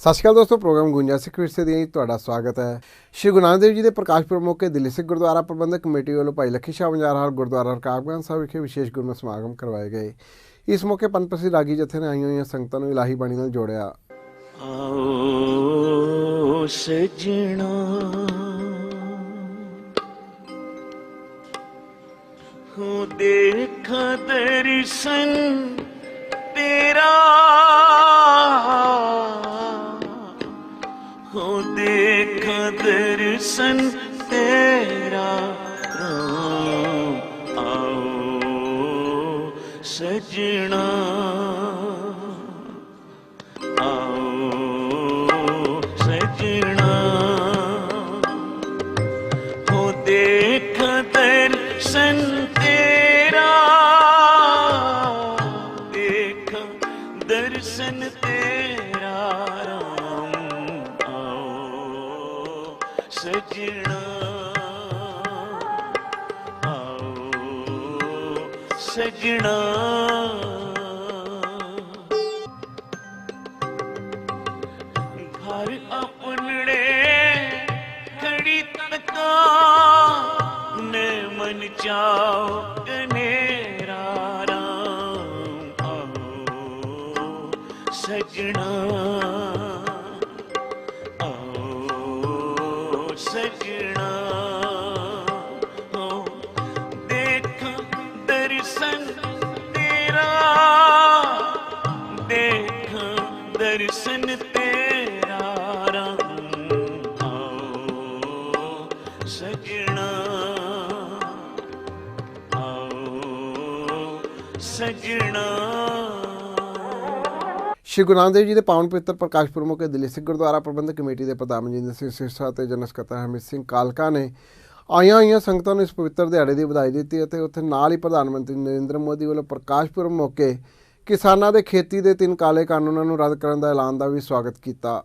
सत श्री अकाल दोस्तों, प्रोग्राम गुंजा सिख विरसे दी तुहाडा स्वागत है। श्री गुरु नानक देव जी के प्रकाश पुरब मौके दिल्ली सिख गुरुद्वारा प्रबंधक कमेटी वालों भाई लखी शाह बंजार हाल गुरुद्वारा रकाबगंज साहब विखे विशेष गुरमत समागम करवाए गए। इस मौके पंथ प्रसिद्ध रागी जथे ने आई हुई संगतां नूं इलाही बाणी नाल जोड़िया। आओ सजना हो देखा दर्शन तेरा, हो देखा दर्शन तेरा राम। आओ सजना आओ सजना हो देखा दर्शन तेरा, देखा दर्शन तेरा राम। आओ सजना आओ सजना। घर अपने खड़ी तका ने मन चाओ कनेरा राम। आओ सजना आओ सजना हो देखा दर्शन तेरा, देखा दर्शन तेरा राम। आओ सजना आओ सजना। श्री गुरु नानक देव जी के पावन पवित्र प्रकाश पुरब मौके दिल्ली सिख गुरुद्वारा प्रबंधक कमेटी के प्रधान मनजिंदर सिंह सिरसा ते जनरल सकत्तर हरमीत सिंह कालका ने आईਆਂ ਹੋਈਆਂ ਸੰਗਤਾਂ ਨੂੰ इस पवित्र ਦਿਹਾੜੇ ਦੀ ਵਧਾਈ ਦਿੱਤੀ ਅਤੇ ਉੱਥੇ ਨਾਲ ਹੀ ਪ੍ਰਧਾਨ ਮੰਤਰੀ ਨਰਿੰਦਰ ਮੋਦੀ ਵੱਲੋਂ ਪ੍ਰਕਾਸ਼ ਪੁਰਬ ਮੌਕੇ ਕਿਸਾਨਾਂ ਦੇ ਖੇਤੀ ਦੇ 3 ਕਾਲੇ ਕਾਨੂੰਨਾਂ ਨੂੰ ਰੱਦ ਕਰਨ ਦਾ ਐਲਾਨ ਦਾ ਵੀ ਸਵਾਗਤ ਕੀਤਾ।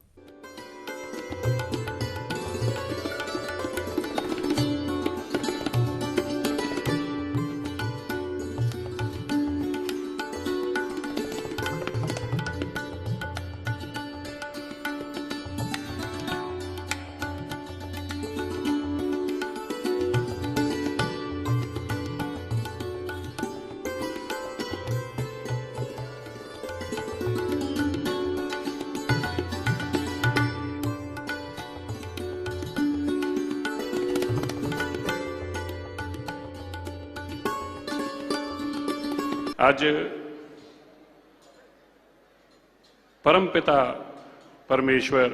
ਅੱਜ परम पिता परमेश्वर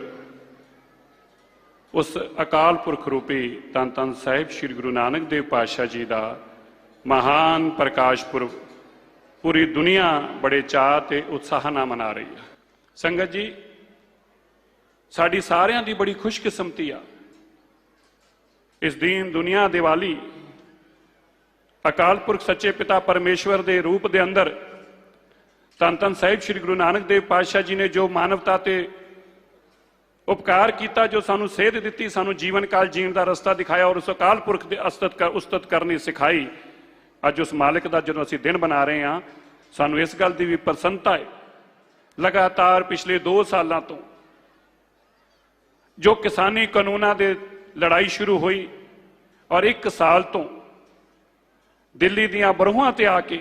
उस अकाल पुरख रूपी धन धन साहिब श्री गुरु नानक देव पातशाह जी का महान प्रकाश पुरब पूरी दुनिया बड़े चाह ते उत्साह नाल मना रही है। संगत जी, साडी सारियां दी बड़ी खुशकिस्मती आ इस दीन दुनिया दिवाली अकाल पुरख सच्चे पिता परमेश्वर के रूप के अंदर धन धन साहिब श्री गुरु नानक देव पातशाह जी ने जो मानवता ते उपकार किया, जो सानू सेध दी, सानू जीवन काल जीवन का रस्ता दिखाया और उस अकाल पुरख की उस्तत करनी सिखाई। अज उस मालिक का जो असीं दिन बना रहे हैं, सानू इस गल की भी प्रसन्नता है। लगातार पिछले 2 सालों तो जो किसानी कानूनों की लड़ाई शुरू हुई और 1 साल तो दिल्ली दियां बरूहां ते आके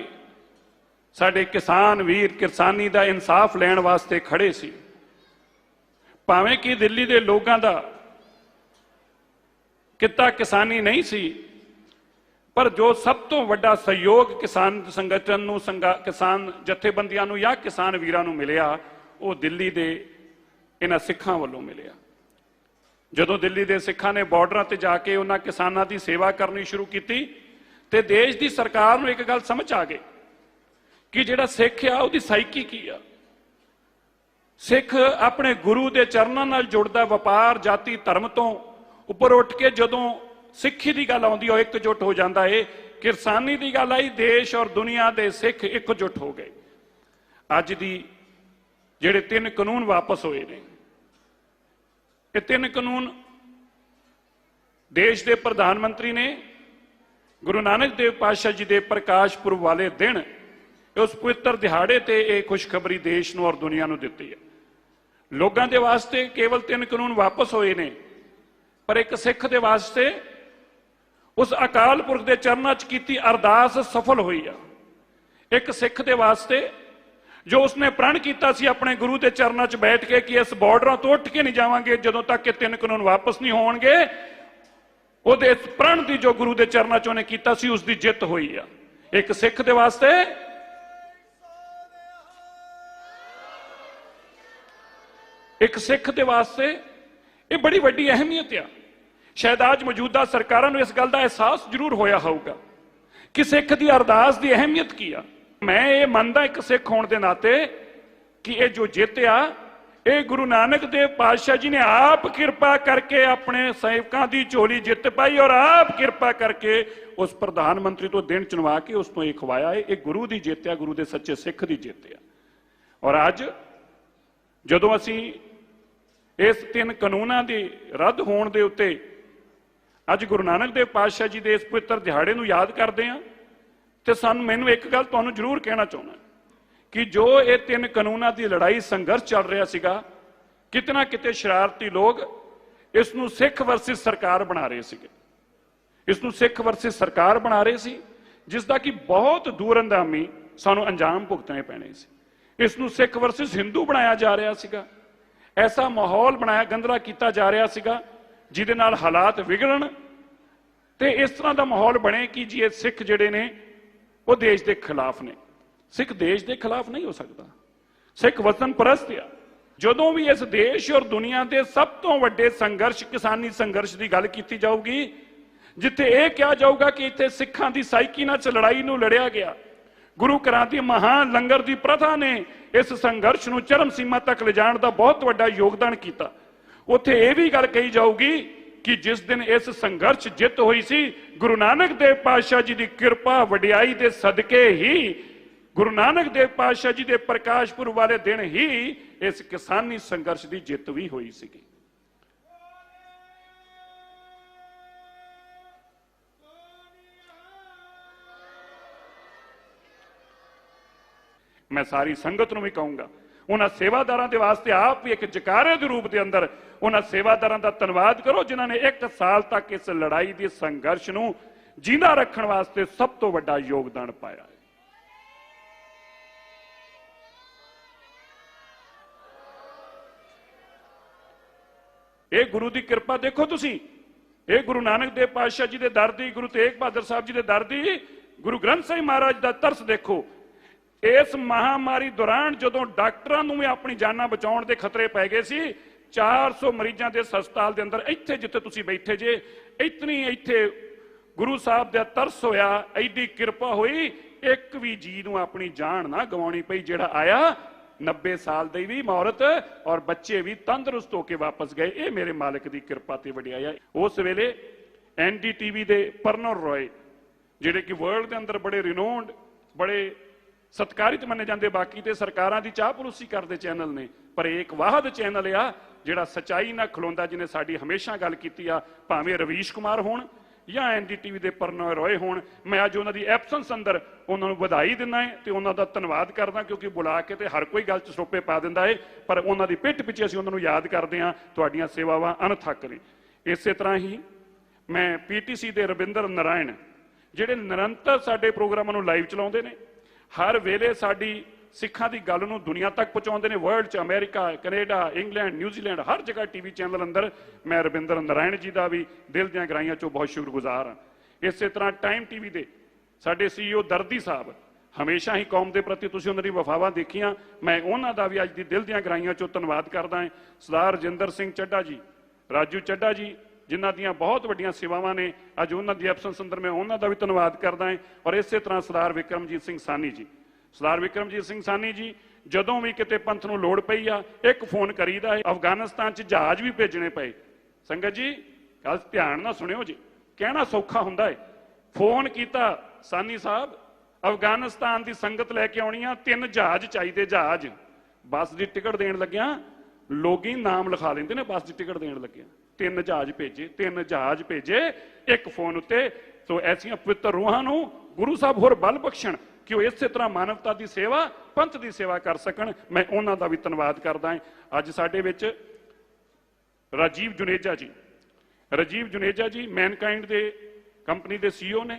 साडे किसान वीर किसानी का इंसाफ लैण वास्ते खड़े सी। भावें कि दिल्ली के लोगों का किता किसानी नहीं सी, पर जो सब तो वड्डा सहयोग किसान संगठन नूं किसान जथेबंदियां नूं या किसान वीरां नूं मिलिया, वो दिल्ली के इन्हां सिखां वल्लों मिलिया। जदों दिल्ली के सिखां ने बॉर्डरां ते जाके उन्हां किसानां दी सेवा करनी शुरू की ते देश की सरकार नूं एक गल समझ आ गई कि जिहड़ा सिख आ उहदी साइकी की आ। सिख अपने गुरु के चरणों नाल जुड़दा, व्यापार जाति धर्म तो उपर उठ के जदों सिक्खी की गल आउंदी है एकजुट हो जाता है। किसानी की गल आई, देश और दुनिया के सिख एकजुट हो गए। अज दी जिहड़े 3 कानून वापस होए ने, ये 3 कानून देश के प्रधानमंत्री ने गुरु नानक देव पातशाह जी के प्रकाश पुरब वाले दिन उस पवित्र दिहाड़े ते ये खुशखबरी देश नूं और दुनिया नूं दित्ती है। ਲੋਕਾਂ ਦੇ ਵਾਸਤੇ ਕੇਵਲ 3 ਕਾਨੂੰਨ ਵਾਪਸ ਹੋਏ ਨੇ, ਪਰ ਇੱਕ ਸਿੱਖ ਦੇ ਵਾਸਤੇ ਉਸ ਅਕਾਲ ਪੁਰਖ ਦੇ ਚਰਨਾਂ 'ਚ ਕੀਤੀ ਅਰਦਾਸ ਸਫਲ ਹੋਈ ਆ। ਇੱਕ ਸਿੱਖ ਦੇ ਵਾਸਤੇ ਜੋ ਉਸਨੇ ਪ੍ਰਣ ਕੀਤਾ ਸੀ ਆਪਣੇ ਗੁਰੂ ਦੇ ਚਰਨਾਂ 'ਚ ਬੈਠ ਕੇ ਕਿ ਇਸ ਬਾਰਡਰਾਂ ਤੋਂ ਉੱਠ ਕੇ ਨਹੀਂ ਜਾਵਾਂਗੇ ਜਦੋਂ ਤੱਕ ਕਿ 3 ਕਾਨੂੰਨ ਵਾਪਸ ਨਹੀਂ ਹੋਣਗੇ, ਉਹਦੇ ਇਸ ਪ੍ਰਣ ਦੀ ਜੋ ਗੁਰੂ ਦੇ ਚਰਨਾਂ 'ਚ ਉਹਨੇ ਕੀਤਾ ਸੀ ਉਸ ਦੀ ਜਿੱਤ ਹੋਈ ਆ। ਇੱਕ ਸਿੱਖ ਦੇ ਵਾਸਤੇ ਇਹ ਬੜੀ ਵੱਡੀ ਅਹਿਮੀਅਤ ਆ। ਸ਼ਾਇਦ ਅੱਜ ਮੌਜੂਦਾ ਸਰਕਾਰਾਂ ਨੂੰ ਇਸ ਗੱਲ ਦਾ ਅਹਿਸਾਸ ਜ਼ਰੂਰ ਹੋਇਆ ਹੋਊਗਾ ਕਿ ਸਿੱਖ ਦੀ ਅਰਦਾਸ ਦੀ ਅਹਿਮੀਅਤ ਕੀ ਆ। ਮੈਂ ਇਹ ਮੰਨਦਾ ਇੱਕ ਸਿੱਖ ਹੋਣ ਦੇ ਨਾਤੇ ਕਿ ਇਹ ਜੋ ਜਿੱਤ ਆ ਇਹ ਗੁਰੂ ਨਾਨਕ ਦੇਵ ਪਾਤਸ਼ਾਹ ਜੀ ਨੇ ਆਪ ਕਿਰਪਾ ਕਰਕੇ ਆਪਣੇ ਸੇਵਕਾਂ ਦੀ ਝੋਲੀ ਜਿੱਤ ਪਾਈ ਔਰ ਆਪ ਕਿਰਪਾ ਕਰਕੇ ਉਸ ਪ੍ਰਧਾਨ ਮੰਤਰੀ ਤੋਂ ਦਿਨ ਚੁਣਵਾ ਕੇ ਉਸ ਤੋਂ ਇਹ ਖਵਾਇਆ। ਇਹ ਗੁਰੂ ਦੀ ਜਿੱਤ ਆ, ਗੁਰੂ ਦੇ ਸੱਚੇ ਸਿੱਖ ਦੀ ਜਿੱਤ ਆ। ਔਰ ਅੱਜ ਜਦੋਂ ਅਸੀਂ ਇਸ 3 ਕਾਨੂੰਨਾਂ ਦੇ ਰੱਦ ਹੋਣ ਦੇ ਉੱਤੇ ਅੱਜ ਗੁਰੂ ਨਾਨਕ ਦੇਵ ਪਾਤਸ਼ਾਹ ਜੀ ਦੇ ਇਸ ਪਵਿੱਤਰ ਦਿਹਾੜੇ ਨੂੰ ਯਾਦ ਕਰਦੇ ਹਾਂ ਤੇ ਮੈਨੂੰ ਇੱਕ ਗੱਲ ਤੁਹਾਨੂੰ ਜ਼ਰੂਰ ਕਹਿਣਾ ਚਾਹੁੰਦਾ ਕਿ ਜੋ ਇਹ 3 ਕਾਨੂੰਨਾਂ ਦੀ ਲੜਾਈ ਸੰਘਰਸ਼ ਚੱਲ ਰਿਹਾ ਸੀਗਾ, ਕਿਤੇ ਨਾ ਕਿਤੇ ਸ਼ਰਾਰਤੀ ਲੋਕ ਇਸ ਨੂੰ ਸਿੱਖ ਵਰਸਸ ਸਰਕਾਰ ਬਣਾ ਰਹੇ ਸੀਗੇ। ਇਸ ਨੂੰ ਸਿੱਖ ਵਰਸਸ ਸਰਕਾਰ ਬਣਾ ਰਹੇ ਸੀ, ਜਿਸ ਦਾ ਕਿ ਬਹੁਤ ਦੂਰ ਅੰਦਾਮੀ ਸਾਨੂੰ ਅੰਜਾਮ ਭੁਗਤਣੇ ਪੈਣੇ ਸੀ। ਇਸ ਨੂੰ ਸਿੱਖ ਵਰਸਸ ਹਿੰਦੂ ਬਣਾਇਆ ਜਾ ਰਿਹਾ ਸੀਗਾ। ਐਸਾ ਮਾਹੌਲ ਬਣਾਇਆ, ਗੰਦਲਾ ਕੀਤਾ ਜਾ ਰਿਹਾ ਸੀਗਾ ਜਿਹਦੇ ਨਾਲ ਹਾਲਾਤ ਵਿਗੜਨ ਤੇ ਇਸ ਤਰ੍ਹਾਂ ਦਾ ਮਾਹੌਲ ਬਣੇ ਕਿ ਜੀ ਇਹ ਸਿੱਖ ਜਿਹੜੇ ਨੇ ਉਹ ਦੇਸ਼ ਦੇ ਖਿਲਾਫ ਨੇ। ਸਿੱਖ ਦੇਸ਼ ਦੇ ਖਿਲਾਫ ਨਹੀਂ ਹੋ ਸਕਦਾ। ਸਿੱਖ ਵਤਨ ਪਰਸਤ ਆ। ਜਦੋਂ ਵੀ ਇਸ ਦੇਸ਼ ਔਰ ਦੁਨੀਆ ਦੇ ਸਭ ਤੋਂ ਵੱਡੇ ਸੰਘਰਸ਼, ਕਿਸਾਨੀ ਸੰਘਰਸ਼ ਦੀ ਗੱਲ ਕੀਤੀ ਜਾਊਗੀ, ਜਿੱਥੇ ਇਹ ਕਿਹਾ ਜਾਊਗਾ ਕਿ ਇੱਥੇ ਸਿੱਖਾਂ ਦੀ ਸਾਈਕੀ ਨਾਲ ਇਸ ਲੜਾਈ ਨੂੰ ਲੜਿਆ ਗਿਆ, ਗੁਰੂ ਘਰਾਂ ਦੀ ਮਹਾਨ ਲੰਗਰ ਦੀ ਪ੍ਰਥਾ ਨੇ ਇਸ ਸੰਘਰਸ਼ ਨੂੰ ਚਰਮ ਸੀਮਾ ਤੱਕ ਲਿਜਾਣ ਦਾ ਬਹੁਤ ਵੱਡਾ ਯੋਗਦਾਨ ਕੀਤਾ, ਉੱਥੇ ਇਹ ਵੀ ਗੱਲ ਕਹੀ ਜਾਊਗੀ ਕਿ ਜਿਸ ਦਿਨ ਇਸ ਸੰਘਰਸ਼ ਜਿੱਤ ਹੋਈ ਸੀ, ਗੁਰੂ ਨਾਨਕ ਦੇਵ ਪਾਤਸ਼ਾਹ ਜੀ ਦੀ ਕਿਰਪਾ ਵਡਿਆਈ ਦੇ ਸਦਕੇ ਹੀ, ਗੁਰੂ ਨਾਨਕ ਦੇਵ ਪਾਤਸ਼ਾਹ ਜੀ ਦੇ ਪ੍ਰਕਾਸ਼ ਪੁਰਬ ਵਾਲੇ ਦਿਨ ਹੀ ਇਸ ਕਿਸਾਨੀ ਸੰਘਰਸ਼ ਦੀ ਜਿੱਤ ਵੀ ਹੋਈ ਸੀਗੀ। ਮੈਂ ਸਾਰੀ ਸੰਗਤ ਨੂੰ ਵੀ ਕਹੂੰਗਾ, ਉਹਨਾਂ ਸੇਵਾਦਾਰਾਂ ਦੇ ਵਾਸਤੇ ਆਪ ਵੀ ਇੱਕ ਜਕਾਰੇ ਦੇ ਰੂਪ ਦੇ ਅੰਦਰ ਉਹਨਾਂ ਸੇਵਾਦਾਰਾਂ ਦਾ ਧੰਨਵਾਦ ਕਰੋ ਜਿਨ੍ਹਾਂ ਨੇ 1 ਸਾਲ ਤੱਕ ਇਸ ਲੜਾਈ ਦੇ ਸੰਘਰਸ਼ ਨੂੰ ਜਿੰਦਾ ਰੱਖਣ ਵਾਸਤੇ ਸਭ ਤੋਂ ਵੱਡਾ ਯੋਗਦਾਨ ਪਾਇਆ ਹੈ। ਇਹ ਗੁਰੂ ਦੀ ਕਿਰਪਾ ਦੇਖੋ ਤੁਸੀਂ, ਇਹ ਗੁਰੂ ਨਾਨਕ ਦੇਵ ਪਾਤਸ਼ਾਹ ਜੀ ਦੇ ਦਰ ਦੀ, ਗੁਰੂ ਤੇਗ ਬਹਾਦਰ ਸਾਹਿਬ ਜੀ ਦੇ ਦਰ ਦੀ, ਗੁਰੂ ਗ੍ਰੰਥ ਸਾਹਿਬ ਮਹਾਰਾਜ ਦਾ ਤਰਸ ਦੇਖੋ। ਇਸ ਮਹਾਮਾਰੀ ਦੌਰਾਨ ਜਦੋਂ ਡਾਕਟਰਾਂ ਨੂੰ ਵੀ ਆਪਣੀ ਜਾਨਾਂ ਬਚਾਉਣ ਦੇ ਖਤਰੇ ਪੈ ਗਏ ਸੀ, 400 ਮਰੀਜ਼ਾਂ ਦੇ ਹਸਪਤਾਲ ਦੇ ਅੰਦਰ ਇੱਥੇ ਜਿੱਥੇ ਤੁਸੀਂ ਬੈਠੇ ਜੇ, ਇਤਨੀ ਇੱਥੇ ਗੁਰੂ ਸਾਹਿਬ ਦਾ ਤਰਸ ਹੋਇਆ, ਐਡੀ ਕਿਰਪਾ ਹੋਈ, ਇੱਕ ਵੀ ਜੀ ਨੂੰ ਆਪਣੀ ਜਾਨ ਨਾ ਗਵਾਉਣੀ ਪਈ। ਜਿਹੜਾ ਆਇਆ 90 ਸਾਲ ਦੀ ਵੀ ਔਰਤ ਔਰ ਬੱਚੇ ਵੀ ਤੰਦਰੁਸਤ ਹੋ ਕੇ ਵਾਪਸ ਗਏ। ਇਹ ਮੇਰੇ ਮਾਲਕ ਦੀ ਕਿਰਪਾ ਤੇ ਵਡਿਆਈ ਆ। ਉਸ ਵੇਲੇ NDTV ਦੇ ਪਰਨਰ ਰੋਏ, ਜਿਹੜੇ ਕਿ ਵਰਲਡ ਦੇ ਅੰਦਰ ਬੜੇ ਰਿਨੋਨਡ, ਬੜੇ ਸਤਿਕਾਰਿਤ ਮੰਨੇ ਜਾਂਦੇ, ਬਾਕੀ ਤੇ ਸਰਕਾਰਾਂ ਦੀ ਚਾਹਪਲੂਸੀ ਕਰਦੇ ਚੈਨਲ ਨੇ, ਪਰ ਇਹ ਇੱਕ ਵਾਹਦ ਚੈਨਲ ਆ ਜਿਹੜਾ ਸੱਚਾਈ ਨਾਲ ਖਲੋਂਦਾ, ਜਿਹਨੇ ਸਾਡੀ ਹਮੇਸ਼ਾ ਗੱਲ ਕੀਤੀ ਆ, ਭਾਵੇਂ ਰਵੀਸ਼ ਕੁਮਾਰ ਹੋਣ ਜਾਂ NDTV ਦੇ ਪਰਨਰ ਰੋਏ ਹੋਣ। ਮੈਂ ਅੱਜ ਉਹਨਾਂ ਦੀ ਐਬਸੈਂਸ ਅੰਦਰ ਉਹਨਾਂ ਨੂੰ ਵਧਾਈ ਦਿੰਦਾ ਹੈ ਤੇ ਉਹਨਾਂ ਦਾ ਧੰਨਵਾਦ ਕਰਦਾ, ਕਿਉਂਕਿ ਬੁਲਾ ਕੇ ਤੇ ਹਰ ਕੋਈ ਗੱਲ 'ਚ ਸਰੋਪੇ ਪਾ ਦਿੰਦਾ ਹੈ, ਪਰ ਉਹਨਾਂ ਦੀ ਪਿੱਠ ਪਿੱਛੇ ਅਸੀਂ ਉਹਨਾਂ ਨੂੰ ਯਾਦ ਕਰਦੇ ਹਾਂ। ਤੁਹਾਡੀਆਂ ਸੇਵਾਵਾਂ ਅਣਥੱਕ ਨੇ। ਇਸੇ ਤਰ੍ਹਾਂ ਹੀ ਮੈਂ PTC ਦੇ ਰਵਿੰਦਰ ਨਾਰਾਇਣ, ਜਿਹੜੇ ਨਿਰੰਤਰ ਸਾਡੇ ਪ੍ਰੋਗਰਾਮਾਂ ਨੂੰ ਲਾਈਵ ਚਲਾਉਂਦੇ ਨੇ, ਹਰ ਵੇਲੇ ਸਾਡੀ ਸਿੱਖਾਂ ਦੀ ਗੱਲ ਨੂੰ ਦੁਨੀਆ ਤੱਕ ਪਹੁੰਚਾਉਂਦੇ ਨੇ, ਵਰਲਡ 'ਚ, ਅਮਰੀਕਾ, ਕੈਨੇਡਾ, ਇੰਗਲੈਂਡ, ਨਿਊਜ਼ੀਲੈਂਡ, ਹਰ ਜਗ੍ਹਾ TV ਚੈਨਲ ਅੰਦਰ ਮੈਂ ਰਵਿੰਦਰ ਨਾਰਾਇਣ ਜੀ ਦਾ ਵੀ ਦਿਲ ਦੀਆਂ ਗਹਿਰਾਈਆਂ 'ਚੋਂ ਬਹੁਤ ਸ਼ੁਕਰਗੁਜ਼ਾਰ ਹਾਂ। ਇਸੇ ਤਰ੍ਹਾਂ ਟਾਈਮ TV ਦੇ ਸਾਡੇ CEO ਦਰਦੀ ਸਾਹਿਬ, ਹਮੇਸ਼ਾ ਹੀ ਕੌਮ ਦੇ ਪ੍ਰਤੀ ਤੁਸੀਂ ਉਹਨਾਂ ਦੀ ਵਫਾਵਾਂ ਦੇਖੀਆਂ, ਮੈਂ ਉਹਨਾਂ ਦਾ ਵੀ ਅੱਜ ਦੀ ਦਿਲ ਦੀਆਂ ਗਹਿਰਾਈਆਂ 'ਚੋਂ ਧੰਨਵਾਦ ਕਰਦਾ ਹਾਂ। ਸਰਦਾਰ ਰਜਿੰਦਰ ਸਿੰਘ ਚੱਢਾ ਜੀ, ਰਾਜੂ ਚੱਢਾ ਜੀ, ਜਿਨ੍ਹਾਂ ਦੀਆਂ ਬਹੁਤ ਵੱਡੀਆਂ ਸੇਵਾਵਾਂ ਨੇ, ਅੱਜ ਉਹਨਾਂ ਦੀ ਐਬਸੈਂਸ ਅੰਦਰ ਮੈਂ ਉਹਨਾਂ ਦਾ ਵੀ ਧੰਨਵਾਦ ਕਰਦਾ ਹਾਂ। ਔਰ ਇਸੇ ਤਰ੍ਹਾਂ ਸਰਦਾਰ ਵਿਕਰਮਜੀਤ ਸਿੰਘ ਸਾਨੀ ਜੀ, ਸਰਦਾਰ ਵਿਕਰਮਜੀਤ ਸਿੰਘ ਸਾਨੀ ਜੀ, ਜਦੋਂ ਵੀ ਕਿਤੇ ਪੰਥ ਨੂੰ ਲੋੜ ਪਈ ਆ, ਇੱਕ ਫੋਨ ਕਰੀਦਾ ਹੈ। ਅਫਗਾਨਿਸਤਾਨ 'ਚ ਜਹਾਜ਼ ਵੀ ਭੇਜਣੇ ਪਏ, ਸੰਗਤ ਜੀ ਗੱਲ ਧਿਆਨ ਨਾਲ ਸੁਣਿਓ ਜੀ, ਕਹਿਣਾ ਸੌਖਾ ਹੁੰਦਾ ਹੈ। ਫੋਨ ਕੀਤਾ, ਸਾਨੀ ਸਾਹਿਬ ਅਫਗਾਨਿਸਤਾਨ ਦੀ ਸੰਗਤ ਲੈ ਕੇ ਆਉਣੀ ਆ, 3 ਜਹਾਜ਼ ਚਾਹੀਦੇ। ਜਹਾਜ਼ ਬੱਸ ਦੀ ਟਿਕਟ ਦੇਣ ਲੱਗਿਆ ਲੋਕੀ ਨਾਮ ਲਿਖਾ ਲੈਂਦੇ ਨੇ, ਬੱਸ ਦੀ ਟਿਕਟ ਦੇਣ ਲੱਗਿਆ 3 ਜਹਾਜ਼ ਭੇਜੇ, 3 ਜਹਾਜ਼ ਭੇਜੇ ਇੱਕ ਫੋਨ ਉੱਤੇ। ਸੋ ਐਸੀਆਂ ਪਵਿੱਤਰ ਰੂਹਾਂ ਨੂੰ ਗੁਰੂ ਸਾਹਿਬ ਹੋਰ ਬਲ ਬਖਸ਼ਣ ਕਿ ਉਹ ਇਸੇ ਤਰ੍ਹਾਂ ਮਾਨਵਤਾ ਦੀ ਸੇਵਾ, ਪੰਥ ਦੀ ਸੇਵਾ ਕਰ ਸਕਣ। ਮੈਂ ਉਹਨਾਂ ਦਾ ਵੀ ਧੰਨਵਾਦ ਕਰਦਾ ਹਾਂ। ਅੱਜ ਸਾਡੇ ਵਿੱਚ ਰਾਜੀਵ ਜੁਨੇਜਾ ਜੀ ਮੈਨਕਾਈਂਡ ਦੇ ਕੰਪਨੀ ਦੇ CEO ਨੇ।